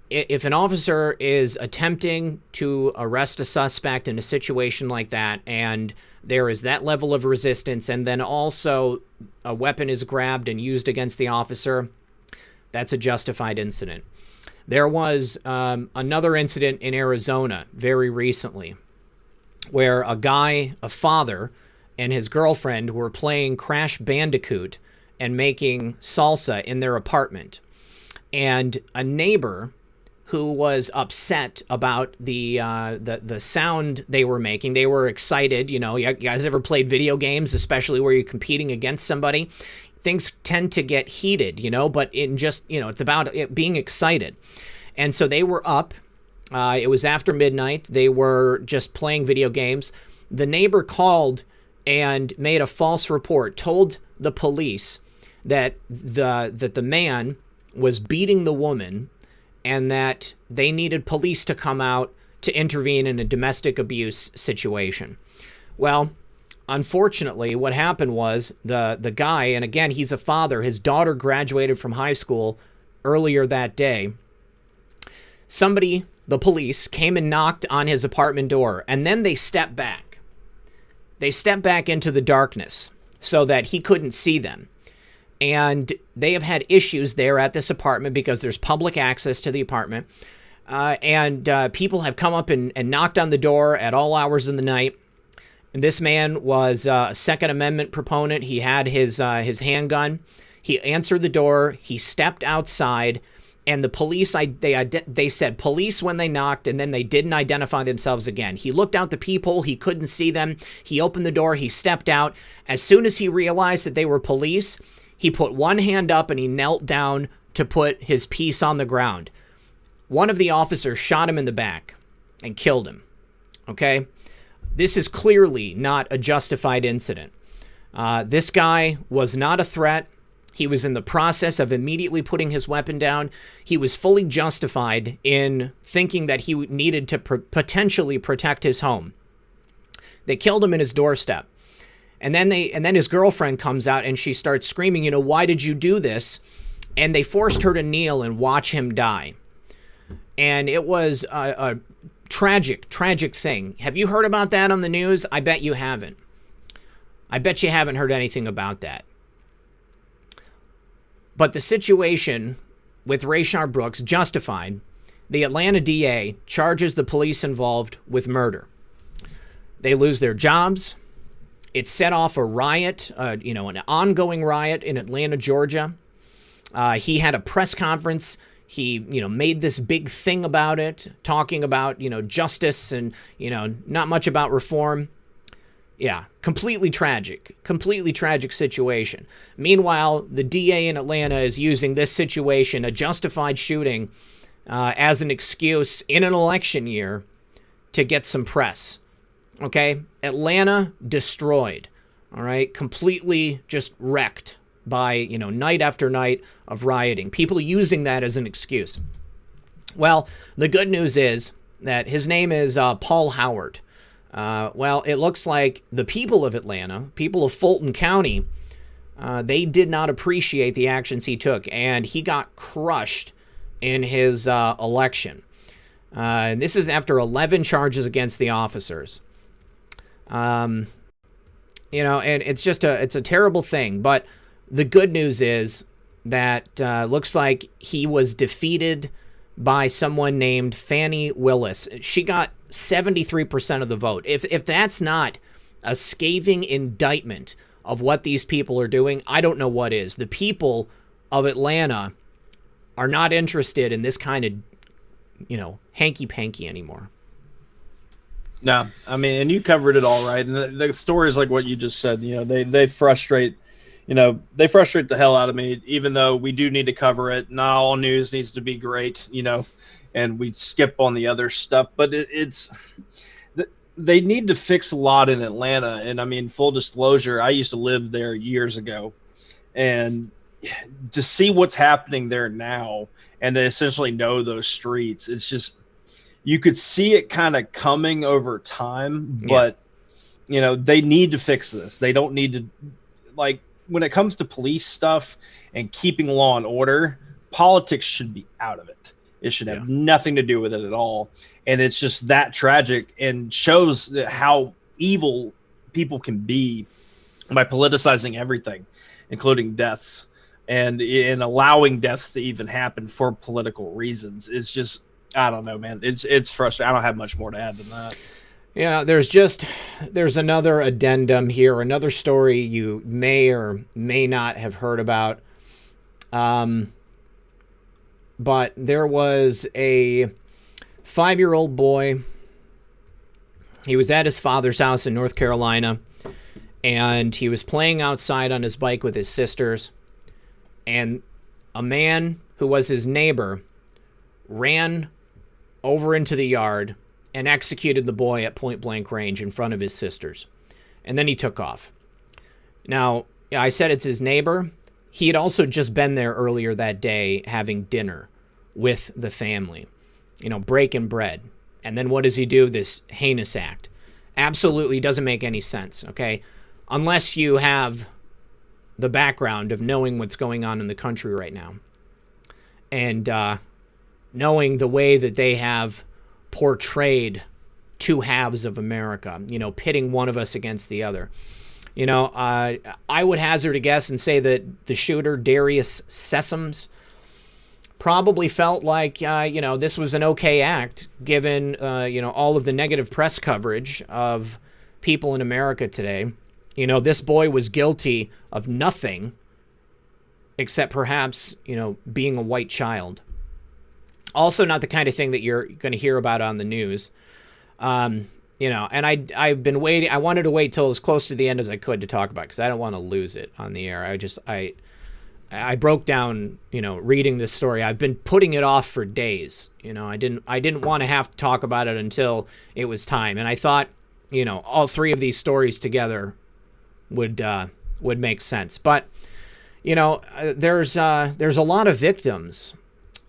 If an officer is attempting to arrest a suspect in a situation like that, and there is that level of resistance, and then also a weapon is grabbed and used against the officer, that's a justified incident. There was another incident in Arizona very recently where a father, and his girlfriend were playing Crash Bandicoot and making salsa in their apartment. And a neighbor who was upset about the sound they were making. They were excited. You guys ever played video games, especially where you're competing against somebody? Things tend to get heated, but it's about it being excited. And so they were up. It was after midnight. They were just playing video games. The neighbor called and made a false report, told the police that the man was beating the woman, and that they needed police to come out to intervene in a domestic abuse situation. Well, unfortunately, what happened was the guy, and again, he's a father, his daughter graduated from high school earlier that day. The police, came and knocked on his apartment door, and then they stepped back. They stepped back into the darkness so that he couldn't see them. And they have had issues there at this apartment because there's public access to the apartment. And people have come up and knocked on the door at all hours of the night. And this man was a Second Amendment proponent. He had his handgun. He answered the door. He stepped outside. And the police, they said police when they knocked, and then they didn't identify themselves again. He looked out the peephole. He couldn't see them. He opened the door. He stepped out. As soon as he realized that they were police, he put one hand up and he knelt down to put his piece on the ground. One of the officers shot him in the back and killed him. Okay? This is clearly not a justified incident. This guy was not a threat. He was in the process of immediately putting his weapon down. He was fully justified in thinking that he needed to potentially protect his home. They killed him in his doorstep. And then his girlfriend comes out and she starts screaming, you know, why did you do this? And they forced her to kneel and watch him die. And it was a tragic, tragic thing. Have you heard about that on the news? I bet you haven't. I bet you haven't heard anything about that. But the situation with Rayshard Brooks, justified. The Atlanta DA charges the police involved with murder. They lose their jobs. It set off a riot, an ongoing riot in Atlanta, Georgia. He had a press conference. He, made this big thing about it, talking about, justice and, not much about reform. Yeah, completely tragic situation. Meanwhile, the DA in Atlanta is using this situation, a justified shooting, as an excuse in an election year to get some press. Okay? Atlanta destroyed. All right? Completely just wrecked by, night after night of rioting. People using that as an excuse. Well, the good news is that his name is Paul Howard. Well, it looks like the people of Atlanta, people of Fulton County, they did not appreciate the actions he took, and he got crushed in his election. This is after 11 charges against the officers. And it's it's a terrible thing, but the good news is that looks like he was defeated by someone named Fannie Willis. She got 73% of the vote. If that's not a scathing indictment of what these people are doing, I don't know what is. The people of Atlanta are not interested in this kind of, hanky-panky anymore. No, I mean, and you covered it all right. And the story is like what you just said. They frustrate, they frustrate the hell out of me, even though we do need to cover it. Not all news needs to be great, and we skip on the other stuff. But they need to fix a lot in Atlanta. And I mean, full disclosure, I used to live there years ago, and to see what's happening there now and to essentially know those streets, it's just, you could see it kind of coming over time, but they need to fix this. They don't need to, like, when it comes to police stuff and keeping law and order, politics should be out of it. It should have nothing to do with it at all. And it's just that tragic and shows how evil people can be by politicizing everything, including deaths, and in allowing deaths to even happen for political reasons. It's just, I don't know, man. It's frustrating. I don't have much more to add than that. Yeah, there's another addendum here, another story you may or may not have heard about. But there was a 5-year-old boy. He was at his father's house in North Carolina, and he was playing outside on his bike with his sisters, and a man who was his neighbor ran over into the yard and executed the boy at point-blank range in front of his sisters. And then he took off. Now, I said it's his neighbor. He had also just been there earlier that day having dinner with the family, breaking bread. And then what does he do? This heinous act. Absolutely doesn't make any sense, okay? Unless you have the background of knowing what's going on in the country right now. And knowing the way that they have portrayed two halves of America, pitting one of us against the other. I would hazard a guess and say that the shooter, Darius Sessoms, probably felt like, this was an okay act given, all of the negative press coverage of people in America today. This boy was guilty of nothing except perhaps, being a white child. Also not the kind of thing that you're going to hear about on the news. And I've been waiting. I wanted to wait till as close to the end as I could to talk about it because I don't want to lose it on the air. I broke down, reading this story. I've been putting it off for days. I didn't want to have to talk about it until it was time. And I thought, all three of these stories together would make sense. But there's a lot of victims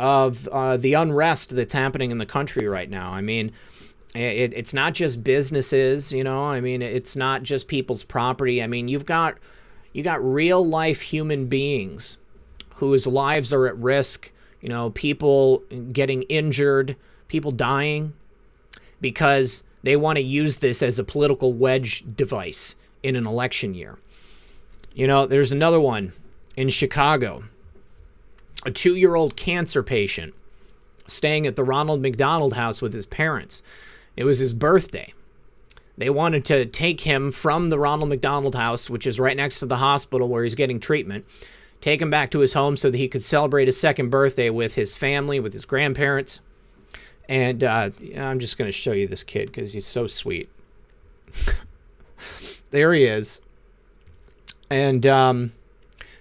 of the unrest that's happening in the country right now. I mean, it's not just businesses, I mean, it's not just people's property. I mean, you got real life human beings whose lives are at risk, people getting injured, people dying because they want to use this as a political wedge device in an election year. There's another one in Chicago, a 2-year-old cancer patient staying at the Ronald McDonald House with his parents. It was his birthday. They wanted to take him from the Ronald McDonald House, which is right next to the hospital where he's getting treatment, take him back to his home so that he could celebrate his second birthday with his family, with his grandparents. And I'm just going to show you this kid because he's so sweet. There he is. And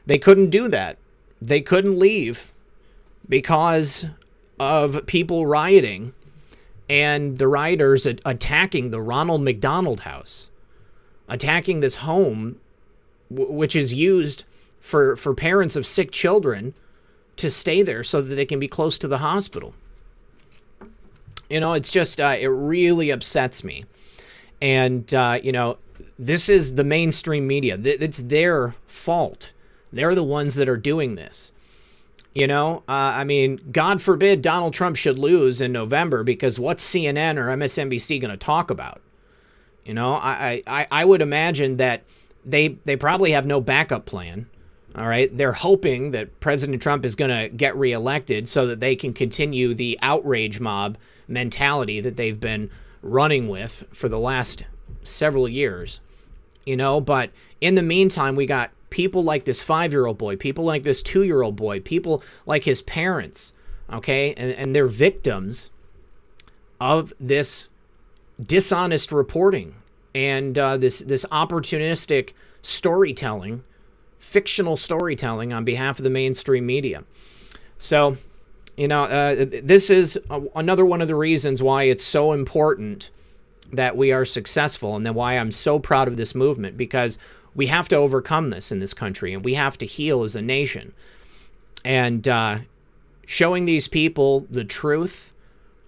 they couldn't do that. They couldn't leave because of people rioting and the rioters attacking the Ronald McDonald House, attacking this home, which is used for parents of sick children to stay there so that they can be close to the hospital. It's just, it really upsets me. And, this is the mainstream media. It's their fault. They're the ones that are doing this. I mean, God forbid Donald Trump should lose in November, because what's CNN or MSNBC going to talk about? I would imagine that they probably have no backup plan. All right. They're hoping that President Trump is going to get reelected so that they can continue the outrage mob mentality that they've been running with for the last several years. But in the meantime, we got people like this 5-year-old boy, people like this 2-year-old boy, people like his parents, okay? And they're victims of this dishonest reporting and this opportunistic storytelling, fictional storytelling on behalf of the mainstream media. So, this is another one of the reasons why it's so important that we are successful, and then why I'm so proud of this movement, because we have to overcome this in this country, and we have to heal as a nation. And showing these people the truth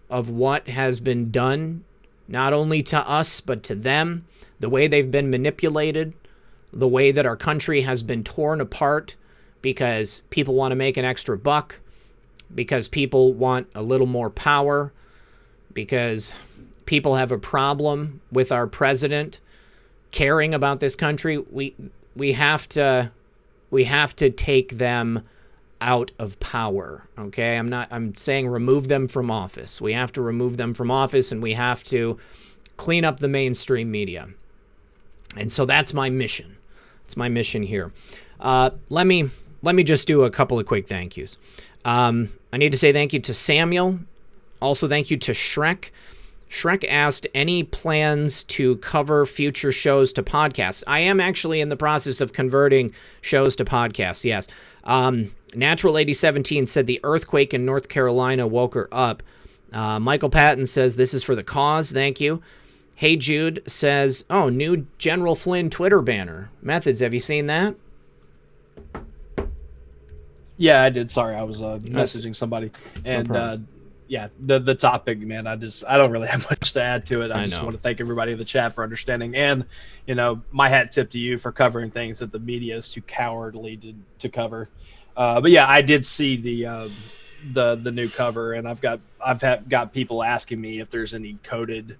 of what has been done, not only to us, but to them, the way they've been manipulated, the way that our country has been torn apart because people want to make an extra buck, because people want a little more power, because people have a problem with our president caring about this country. We have to take them out of power. Okay, I'm saying remove them from office. We have to remove them from office, and we have to clean up the mainstream media. And so that's my mission. It's my mission here. Let me just do a couple of quick thank yous. I need to say thank you to Samuel. Also, thank you to Shrek. Shrek asked, any plans to cover future shows to podcasts? I am actually in the process of converting shows to podcasts, yes. Natural Lady 17 said the earthquake in North Carolina woke her up. Michael Patton says, this is for the cause, thank you. Hey Jude says, oh, new General Flynn Twitter banner. Methods, have you seen that? Yeah, I did. Sorry, I was messaging somebody. And yeah, the topic, man, I don't really have much to add to it. I just want to thank everybody in the chat for understanding. And, my hat tip to you for covering things that the media is too cowardly to cover. But yeah, I did see the new cover, and I've got people asking me if there's any coded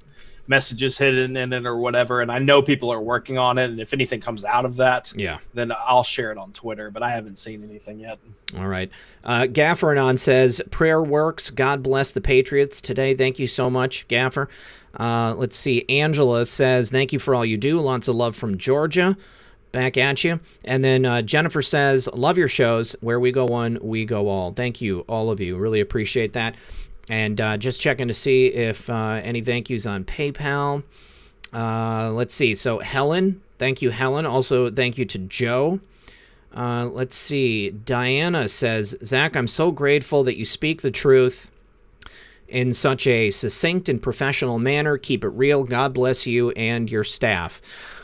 messages hidden in it or whatever, and I know people are working on it, and if anything comes out of that, then I'll share it on Twitter, but I haven't seen anything yet. All right. Gaffer Anon says, prayer works. God bless the Patriots today. Thank you so much, Gaffer. Let's see. Angela says, thank you for all you do. Lots of love from Georgia. Back at you. And then Jennifer says, love your shows. Where we go one, we go all. Thank you, all of you. Really appreciate that. And just checking to see if any thank yous on PayPal. Let's see. So Helen, thank you, Helen. Also, thank you to Joe. Let's see. Diana says, Zach, I'm so grateful that you speak the truth in such a succinct and professional manner. Keep it real. God bless you and your staff.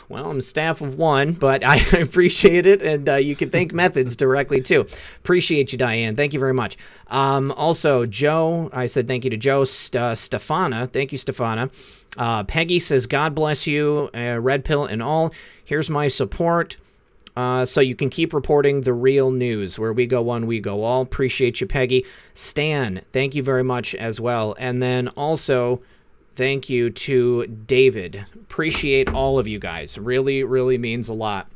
Well, I'm staff of one, but I appreciate it, and you can thank Methods directly, too. Appreciate you, Diane. Thank you very much. Also, Joe, I said thank you to Joe. Stefana, thank you, Stefana. Peggy says, God bless you, red pill and all. Here's my support. So you can keep reporting the real news. Where we go one, we go all. Appreciate you, Peggy. Stan, thank you very much as well. And then also, thank you to David. Appreciate all of you guys. Really, really means a lot.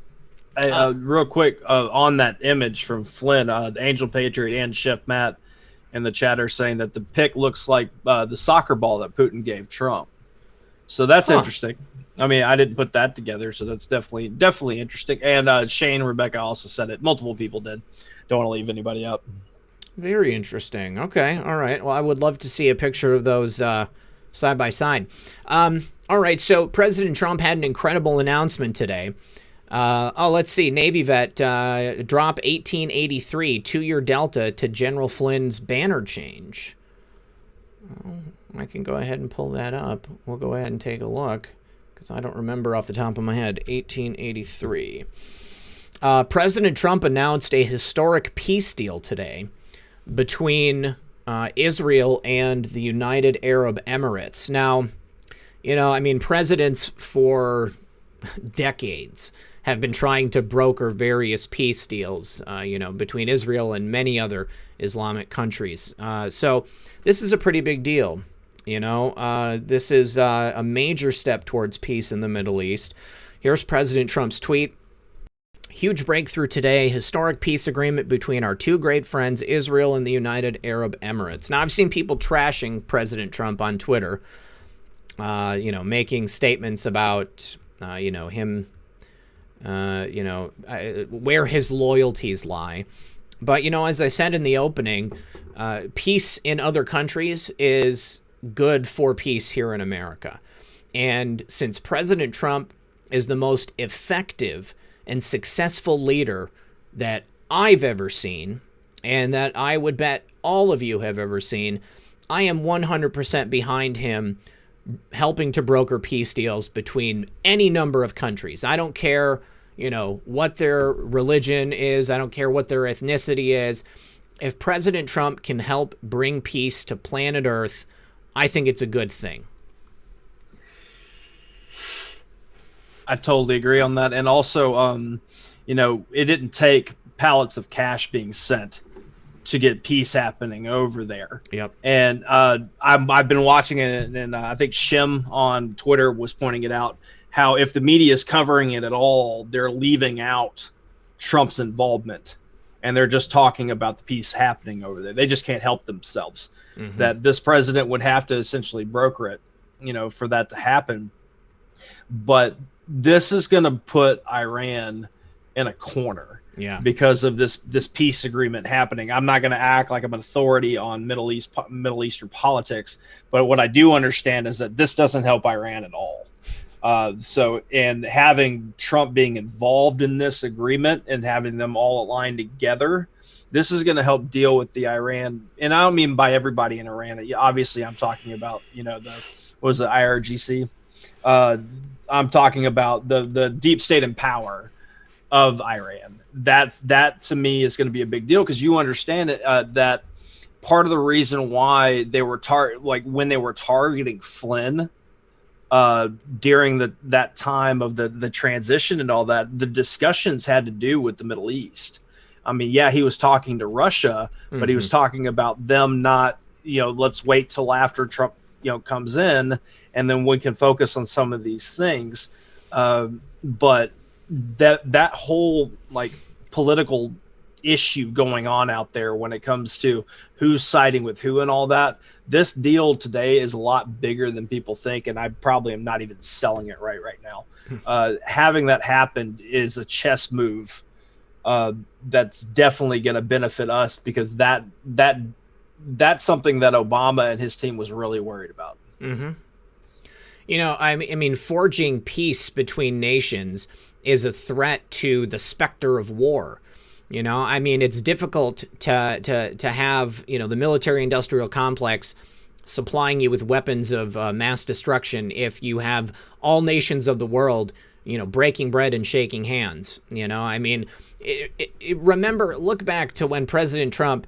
Real quick, on that image from Flynn, the Angel Patriot and Chef Matt in the chat are saying that the pic looks like the soccer ball that Putin gave Trump. So that's interesting. I mean, I didn't put that together, so that's definitely interesting. And Shane and Rebecca also said it. Multiple people did. Don't want to leave anybody out. Very interesting. Okay, all right. Well, I would love to see a picture of those side by side. All right, so President Trump had an incredible announcement today. Let's see. Navy vet drop 1883 2-year Delta to General Flynn's banner change. I can go ahead and pull that up. We'll go ahead and take a look because I don't remember off the top of my head. 1883. President Trump announced a historic peace deal today between Israel and the United Arab Emirates. Now, presidents for decades have been trying to broker various peace deals, between Israel and many other Islamic countries. So this is a pretty big deal. This is a major step towards peace in the Middle East. Here's President Trump's tweet. Huge breakthrough today. Historic peace agreement between our two great friends, Israel and the United Arab Emirates. Now, I've seen people trashing President Trump on Twitter, making statements about, him, where his loyalties lie. But, as I said in the opening, peace in other countries is good for peace here in America. And since President Trump is the most effective and successful leader that I've ever seen, and that I would bet all of you have ever seen, I am 100% behind him helping to broker peace deals between any number of countries. I don't care, what their religion is. I don't care what their ethnicity is. If President Trump can help bring peace to planet Earth, I think it's a good thing. I totally agree on that. And also, it didn't take pallets of cash being sent to get peace happening over there. Yep. And I've been watching it, and I think Shim on Twitter was pointing it out, how if the media is covering it at all, they're leaving out Trump's involvement. And they're just talking about the peace happening over there. They just can't help themselves. Mm-hmm. That this president would have to essentially broker it, for that to happen. But this is going to put Iran in a corner, because of this peace agreement happening. I'm not going to act like I'm an authority on Middle Eastern politics, but what I do understand is that this doesn't help Iran at all. And having Trump being involved in this agreement and having them all aligned together, this is going to help deal with the Iran. And I don't mean by everybody in Iran. Obviously, I'm talking about, the IRGC. I'm talking about the deep state and power of Iran. That to me is going to be a big deal, because you understand it, that part of the reason why they were when they were targeting Flynn during that time of the transition and all that, the discussions had to do with the Middle East. I mean, he was talking to Russia, but he was talking about them not, let's wait till after Trump, comes in, and then we can focus on some of these things. But that whole political issue going on out there when it comes to who's siding with who and all that, this deal today is a lot bigger than people think, and I probably am not even selling it right now. Having that happen is a chess move that's definitely going to benefit us, because that's something that Obama and his team was really worried about. Mm-hmm. I mean, forging peace between nations is a threat to the specter of war. It's difficult to have, the military-industrial complex supplying you with weapons of mass destruction if you have all nations of the world breaking bread and shaking hands. I mean, remember, look back to when President Trump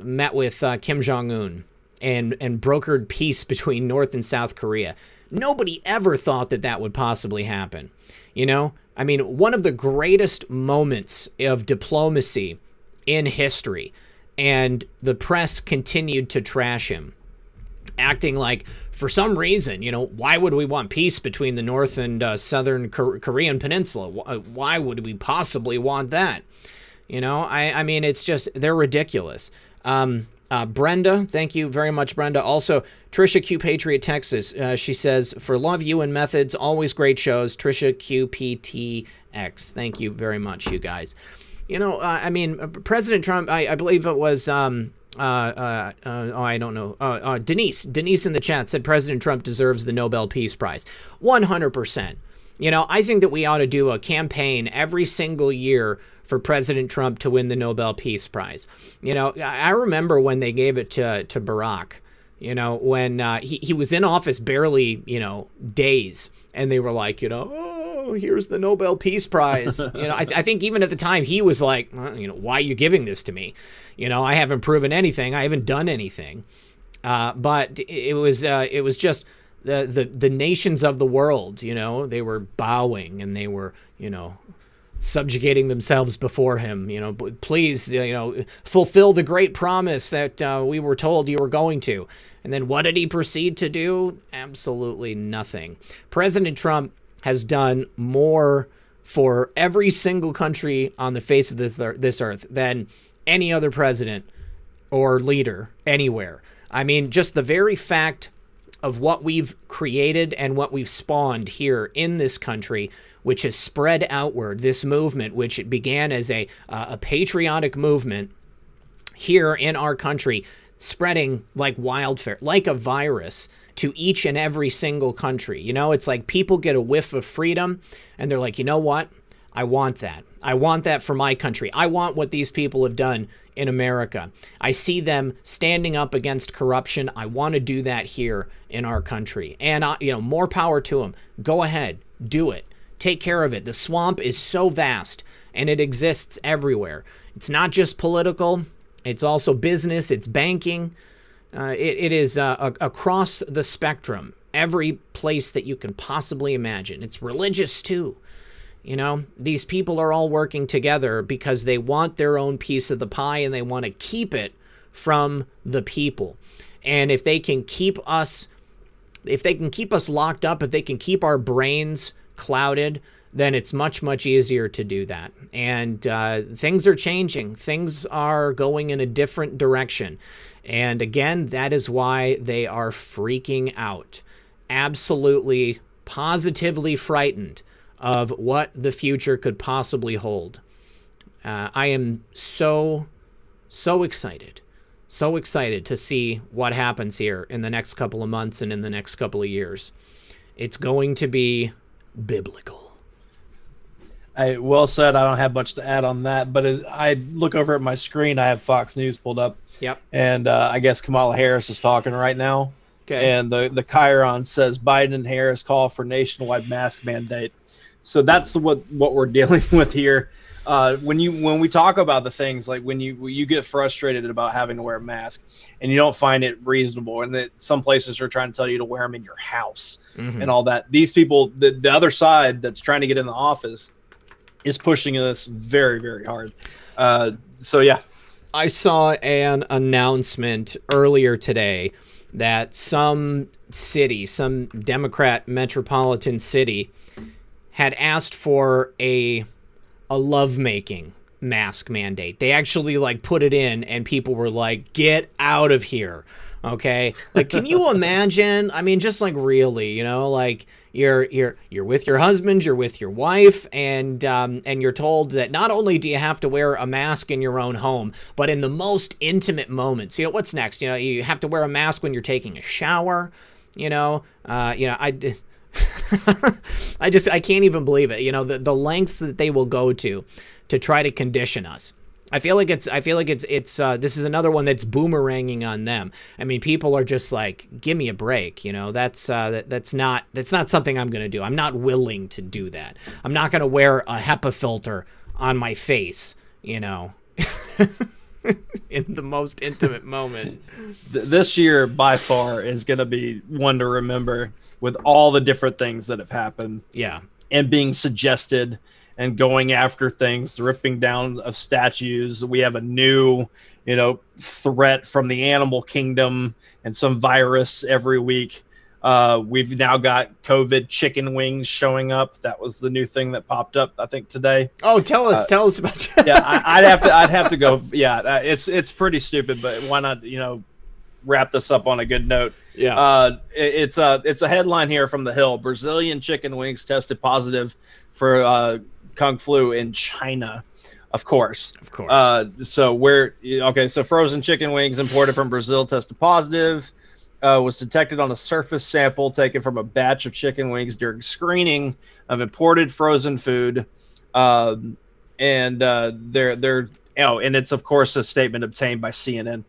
met with Kim Jong-un and brokered peace between North and South Korea. Nobody ever thought that would possibly happen. I mean, one of the greatest moments of diplomacy in history, and the press continued to trash him, acting like, for some reason, why would we want peace between the North and Southern Korean Peninsula? Why would we possibly want that? I mean, it's just, they're ridiculous. Brenda, thank you very much, Brenda. Also, Trisha Q Patriot Texas, she says, for love you and methods, always great shows. Trisha QPTX, thank you very much, you guys. I mean, President Trump, I believe it was, I don't know. Denise in the chat said President Trump deserves the Nobel Peace Prize. 100%. I think that we ought to do a campaign every single year for President Trump to win the Nobel Peace Prize. I remember when they gave it to Barack, when he was in office barely, days, and they were like, oh, here's the Nobel Peace Prize. I think even at the time he was like, why are you giving this to me? I haven't proven anything. I haven't done anything. But it was just the nations of the world, they were bowing and they were, subjugating themselves before him. Please, fulfill the great promise that we were told you were going to. And then what did he proceed to do? Absolutely nothing. President Trump has done more for every single country on the face of this earth than any other president or leader anywhere. I mean, just the very fact of what we've created and what we've spawned here in this country, which has spread outward, this movement, which it began as a patriotic movement here in our country, spreading like wildfire, like a virus, to each and every single country. It's like people get a whiff of freedom and they're like, you know what? I want that. I want that for my country. I want what these people have done in America. I see them standing up against corruption. I want to do that here in our country. And, more power to them. Go ahead. Do it. Take care of it. The swamp is so vast and it exists everywhere. It's not just political. It's also business. It's banking. It is across the spectrum. Every place that you can possibly imagine. It's religious too. These people are all working together because they want their own piece of the pie and they want to keep it from the people. And if they can keep us locked up, if they can keep our brains clouded, then it's much, much easier to do that. And things are changing. Things are going in a different direction. And again, that is why they are freaking out. Absolutely, positively frightened of what the future could possibly hold. I am so excited to see what happens here in the next couple of months and in the next couple of years. It's going to be biblical. Well said. I don't have much to add on that, but I look over at my screen. I have Fox News pulled up. Yep. And I guess Kamala Harris is talking right now. Okay. And the Chiron says Biden and Harris call for nationwide mask mandate. So that's what we're dealing with here. When we talk about the things, like when you get frustrated about having to wear a mask and you don't find it reasonable, and that some places are trying to tell you to wear them in your house and all that. These people, the other side that's trying to get in the office, is pushing this very, very hard. So yeah, I saw an announcement earlier today that some Democrat metropolitan city had asked for a lovemaking mask mandate. They actually put it in and people were like, get out of here. Okay. Can you imagine? I mean, just really, you're with your husband, you're with your wife, and you're told that not only do you have to wear a mask in your own home, but in the most intimate moments, what's next? You have to wear a mask when you're taking a shower, I can't even believe it. The lengths that they will go to try to condition us. I feel like it's this is another one that's boomeranging on them. I mean, people are just like, give me a break. You know, that's not something I'm going to do. I'm not willing to do that. I'm not going to wear a HEPA filter on my face, you know, in the most intimate moment. This year by far is going to be one to remember with all the different things that have happened. Yeah. And being suggested and going after things, the ripping down of statues. We have a new, threat from the animal kingdom and some virus every week. We've now got COVID chicken wings showing up. That was the new thing that popped up, I think, today. Oh, tell us about that. Yeah, I'd have to go. Yeah, it's pretty stupid, but why not, wrap this up on a good note. Yeah. It's a headline here from The Hill. Brazilian chicken wings tested positive for Kung flu in China, of course. So frozen chicken wings imported from Brazil tested positive, was detected on a surface sample taken from a batch of chicken wings during screening of imported frozen food. And it's of course a statement obtained by CNN.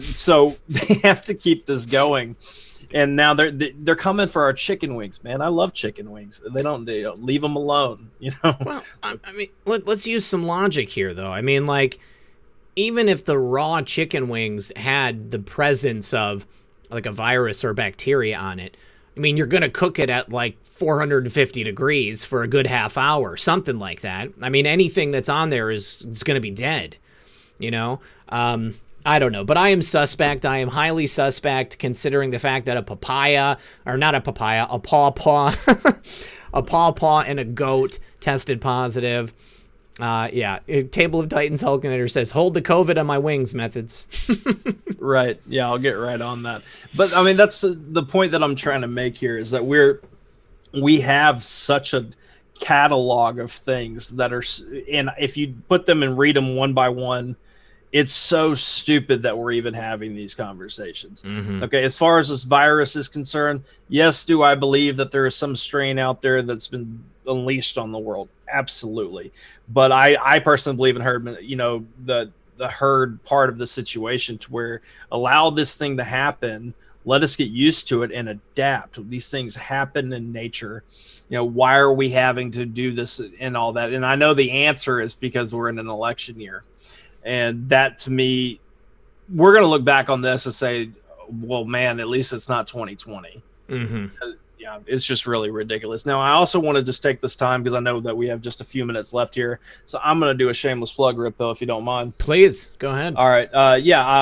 So they have to keep this going. And now they're coming for our chicken wings, man. I love chicken wings. They don't leave them alone, Well, I mean, let's use some logic here, though. I mean, like, even if the raw chicken wings had the presence of like a virus or bacteria on it, I mean, you're gonna cook it at like 450 degrees for a good half hour, something like that. I mean, anything that's on there is gonna be dead, I don't know, but I am suspect. I am highly suspect considering the fact that a pawpaw, a pawpaw and a goat tested positive. Table of Titans Hulkinator says, hold the COVID on my wings methods. Right. Yeah, I'll get right on that. But I mean, that's the point that I'm trying to make here is that we have such a catalog of things that are, and if you put them and read them one by one, it's so stupid that we're even having these conversations. Mm-hmm. Okay, as far as this virus is concerned, yes, do I believe that there is some strain out there that's been unleashed on the world? Absolutely. But I personally believe in herd, the herd part of the situation to where allow this thing to happen, let us get used to it and adapt. These things happen in nature. Why are we having to do this and all that? And I know the answer is because we're in an election year. And that, to me, we're going to look back on this and say, well, man, at least it's not 2020. Mm-hmm. Yeah, it's just really ridiculous. Now, I also want to just take this time because I know that we have just a few minutes left here. So I'm going to do a shameless plug, Rippo, if you don't mind. Please, go ahead. All right.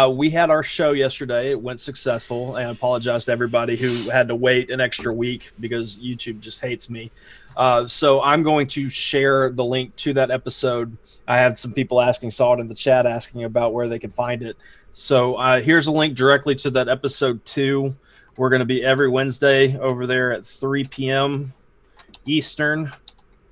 We had our show yesterday. It went successful. And I apologize to everybody who had to wait an extra week because YouTube just hates me. So I'm going to share the link to that episode. I had some people saw it in the chat asking about where they could find it. So here's a link directly to that episode 2. We're going to be every Wednesday over there at 3 p.m. Eastern.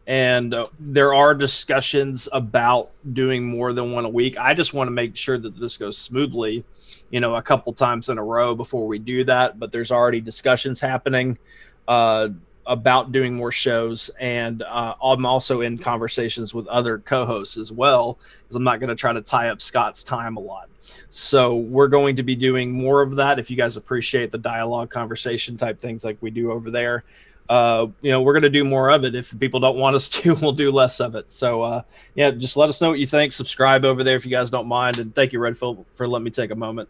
And there are discussions about doing more than one a week. I just want to make sure that this goes smoothly, a couple times in a row before we do that. But there's already discussions happening about doing more shows, and I'm also in conversations with other co-hosts as well, because I'm not going to try to tie up Scott's time a lot. So we're going to be doing more of that. If you guys appreciate the dialogue, conversation type things like we do over there, we're going to do more of it. If people don't want us to, we'll do less of it. So just let us know what you think. Subscribe over there if you guys don't mind. And thank you, Redfield, for letting me take a moment.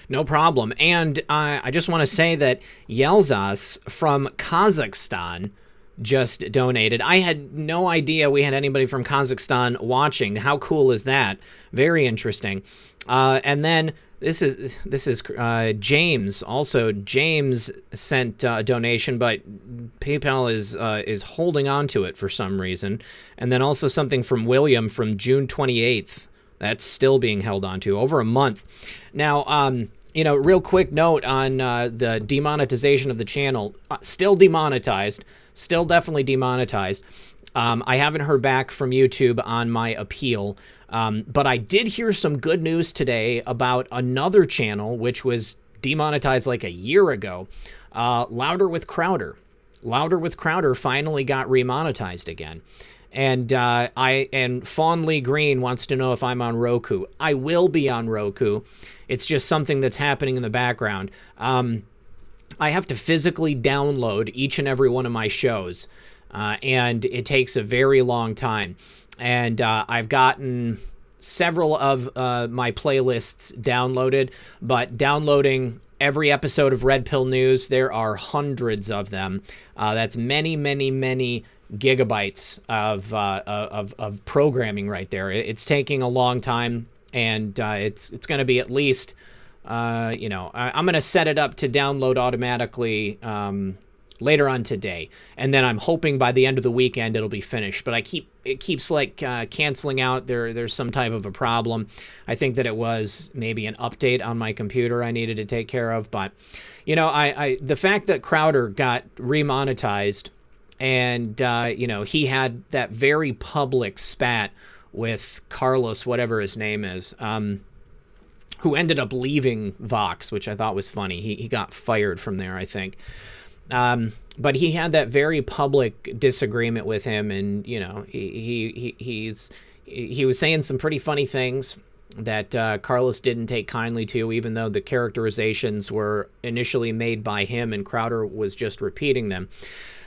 No problem. And I just want to say that Yelzas from Kazakhstan just donated. I had no idea we had anybody from Kazakhstan watching. How cool is that? Very interesting. And then this is James. Also, James sent a donation, but PayPal is holding on to it for some reason. And then also something from William from June 28th. That's still being held on to over a month. Now, real quick note on the demonetization of the channel. Still demonetized. Still definitely demonetized. I haven't heard back from YouTube on my appeal. But I did hear some good news today about another channel which was demonetized like a year ago. Louder with Crowder. Louder with Crowder finally got remonetized again. And Fawn Lee Green wants to know if I'm on Roku. I will be on Roku. It's just something that's happening in the background. I have to physically download each and every one of my shows, and it takes a very long time. And I've gotten several of my playlists downloaded, but downloading every episode of Red Pill News, there are hundreds of them. That's many, many, many gigabytes of programming right there. It's taking a long time, and it's going to be at least, I'm going to set it up to download automatically later on today, and then I'm hoping by the end of the weekend it'll be finished. But it keeps like canceling out. There's some type of a problem. I think that it was maybe an update on my computer I needed to take care of. But the fact that Crowder got remonetized, and he had that very public spat with Carlos, whatever his name is, who ended up leaving Vox, which I thought was funny. He got fired from there, I think. But he had that very public disagreement with him, and he was saying some pretty funny things that Carlos didn't take kindly to, even though the characterizations were initially made by him and Crowder was just repeating them.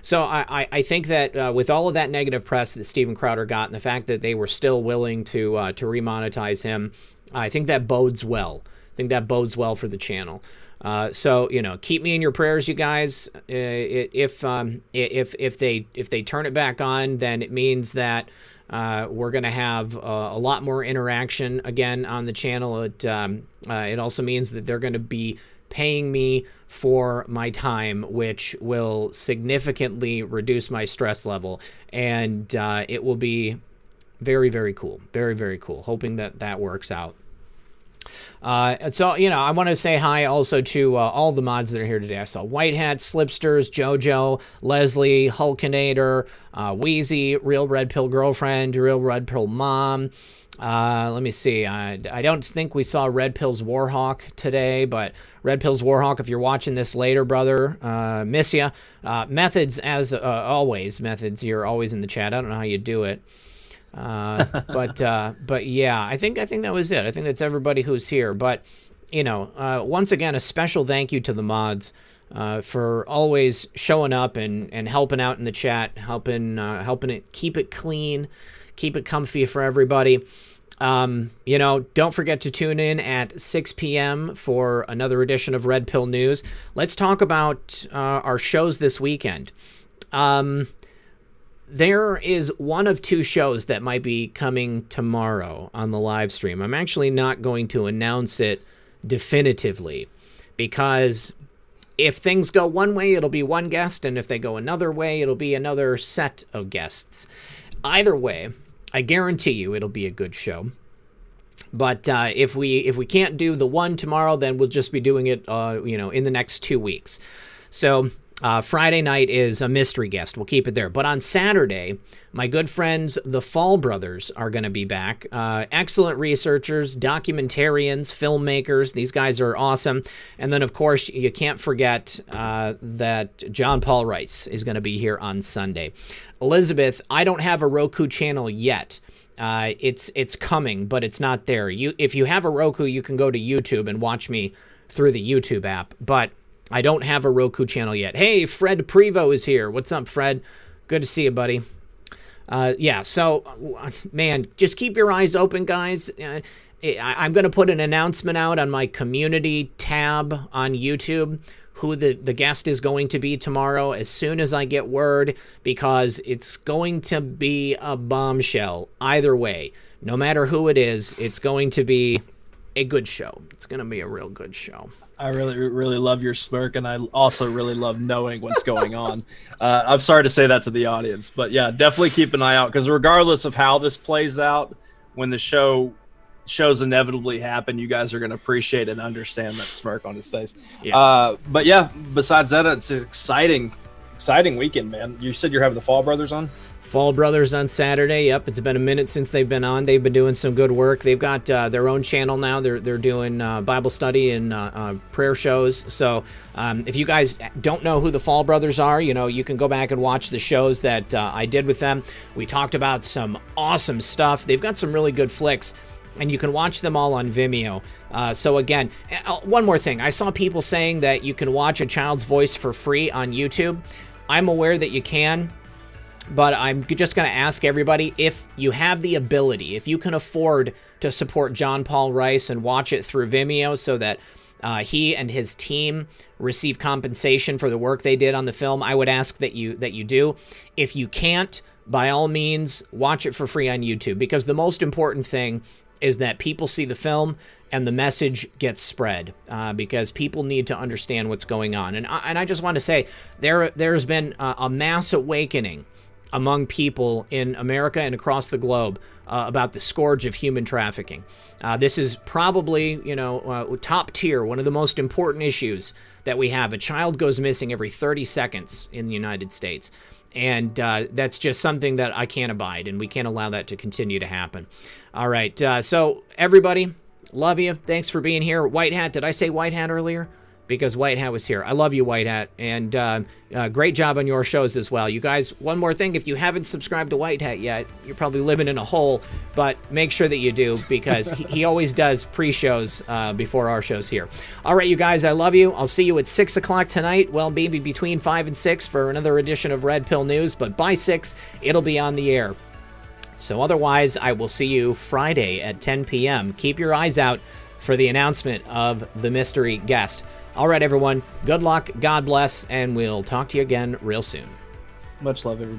So I think that with all of that negative press that Steven Crowder got, and the fact that they were still willing to remonetize him, I think that bodes well. I think that bodes well for the channel. So keep me in your prayers, you guys. If they turn it back on, then it means that we're going to have a lot more interaction again on the channel. It also means that they're going to be paying me for my time, which will significantly reduce my stress level, and it will be very, very cool. Very, very cool. Hoping that works out. So, I want to say hi also to all the mods that are here today. I saw White Hat, Slipsters, JoJo, Leslie, Hulkinator, Wheezy, Real Red Pill Girlfriend, Real Red Pill Mom. Let me see. I don't think we saw Red Pill's Warhawk today, but Red Pill's Warhawk, if you're watching this later, brother, miss ya. Methods, as always. Methods, you're always in the chat. I don't know how you do it. But yeah, I think that was it. I think that's everybody who's here. But once again, a special thank you to the mods for always showing up and helping out in the chat, helping it keep it clean, keep it comfy for everybody. Don't forget to tune in at 6 p.m. for another edition of Red Pill News. Let's talk about our shows this weekend. There is one of two shows that might be coming tomorrow on the live stream. I'm actually not going to announce it definitively, because if things go one way, it'll be one guest, and if they go another way, it'll be another set of guests. Either way, I guarantee you it'll be a good show. But if we can't do the one tomorrow, then we'll just be doing it in the next 2 weeks. So Friday night is a mystery guest. We'll keep it there. But on Saturday, my good friends, the Fall Brothers, are going to be back. Excellent researchers, documentarians, filmmakers. These guys are awesome. And then, of course, you can't forget that John Paul Rice is going to be here on Sunday. Elizabeth, I don't have a Roku channel yet. It's coming, but it's not there. If you have a Roku, you can go to YouTube and watch me through the YouTube app. But I don't have a Roku channel yet. Hey, Fred Prevo is here. What's up, Fred? Good to see you, buddy. Yeah, so, man, just keep your eyes open, guys. I'm going to put an announcement out on my community tab on YouTube, who the guest is going to be tomorrow as soon as I get word, because it's going to be a bombshell either way. No matter who it is, it's going to be a good show. It's going to be a real good show. I really, really love your smirk, and I also really love knowing what's going on. I'm sorry to say that to the audience, but yeah, definitely keep an eye out, because regardless of how this plays out, when the shows inevitably happen, you guys are going to appreciate and understand that smirk on his face. Yeah. But yeah, besides that, it's an exciting weekend, man. You said you're having the Fall Brothers on? Fall Brothers on Saturday. Yep, it's been a minute since they've been on. They've been doing some good work. They've got their own channel now. They're doing Bible study and prayer shows. So if you guys don't know who the Fall Brothers are, you can go back and watch the shows that I did with them. We talked about some awesome stuff. They've got some really good flicks, and you can watch them all on Vimeo. So again, one more thing. I saw people saying that you can watch A Child's Voice for free on YouTube. I'm aware that you can. But I'm just going to ask everybody, if you have the ability, if you can afford to support John Paul Rice and watch it through Vimeo so that he and his team receive compensation for the work they did on the film, I would ask that you do. If you can't, by all means, watch it for free on YouTube, because the most important thing is that people see the film and the message gets spread, because people need to understand what's going on. And I just want to say, there's been a mass awakening among people in America and across the globe about the scourge of human trafficking. This is probably, top tier, one of the most important issues that we have. A child goes missing every 30 seconds in the United States. And that's just something that I can't abide, and we can't allow that to continue to happen. All right, so everybody, love you. Thanks for being here. White Hat, did I say White Hat earlier? Because White Hat was here. I love you, White Hat, and great job on your shows as well. You guys, one more thing, if you haven't subscribed to White Hat yet, you're probably living in a hole, but make sure that you do, because he always does pre-shows before our shows here. All right, you guys, I love you. I'll see you at 6 o'clock tonight, well, maybe between 5 and 6 for another edition of Red Pill News, but by 6, it'll be on the air. So otherwise, I will see you Friday at 10 p.m. Keep your eyes out for the announcement of the mystery guest. All right, everyone. Good luck. God bless. And we'll talk to you again real soon. Much love, everybody.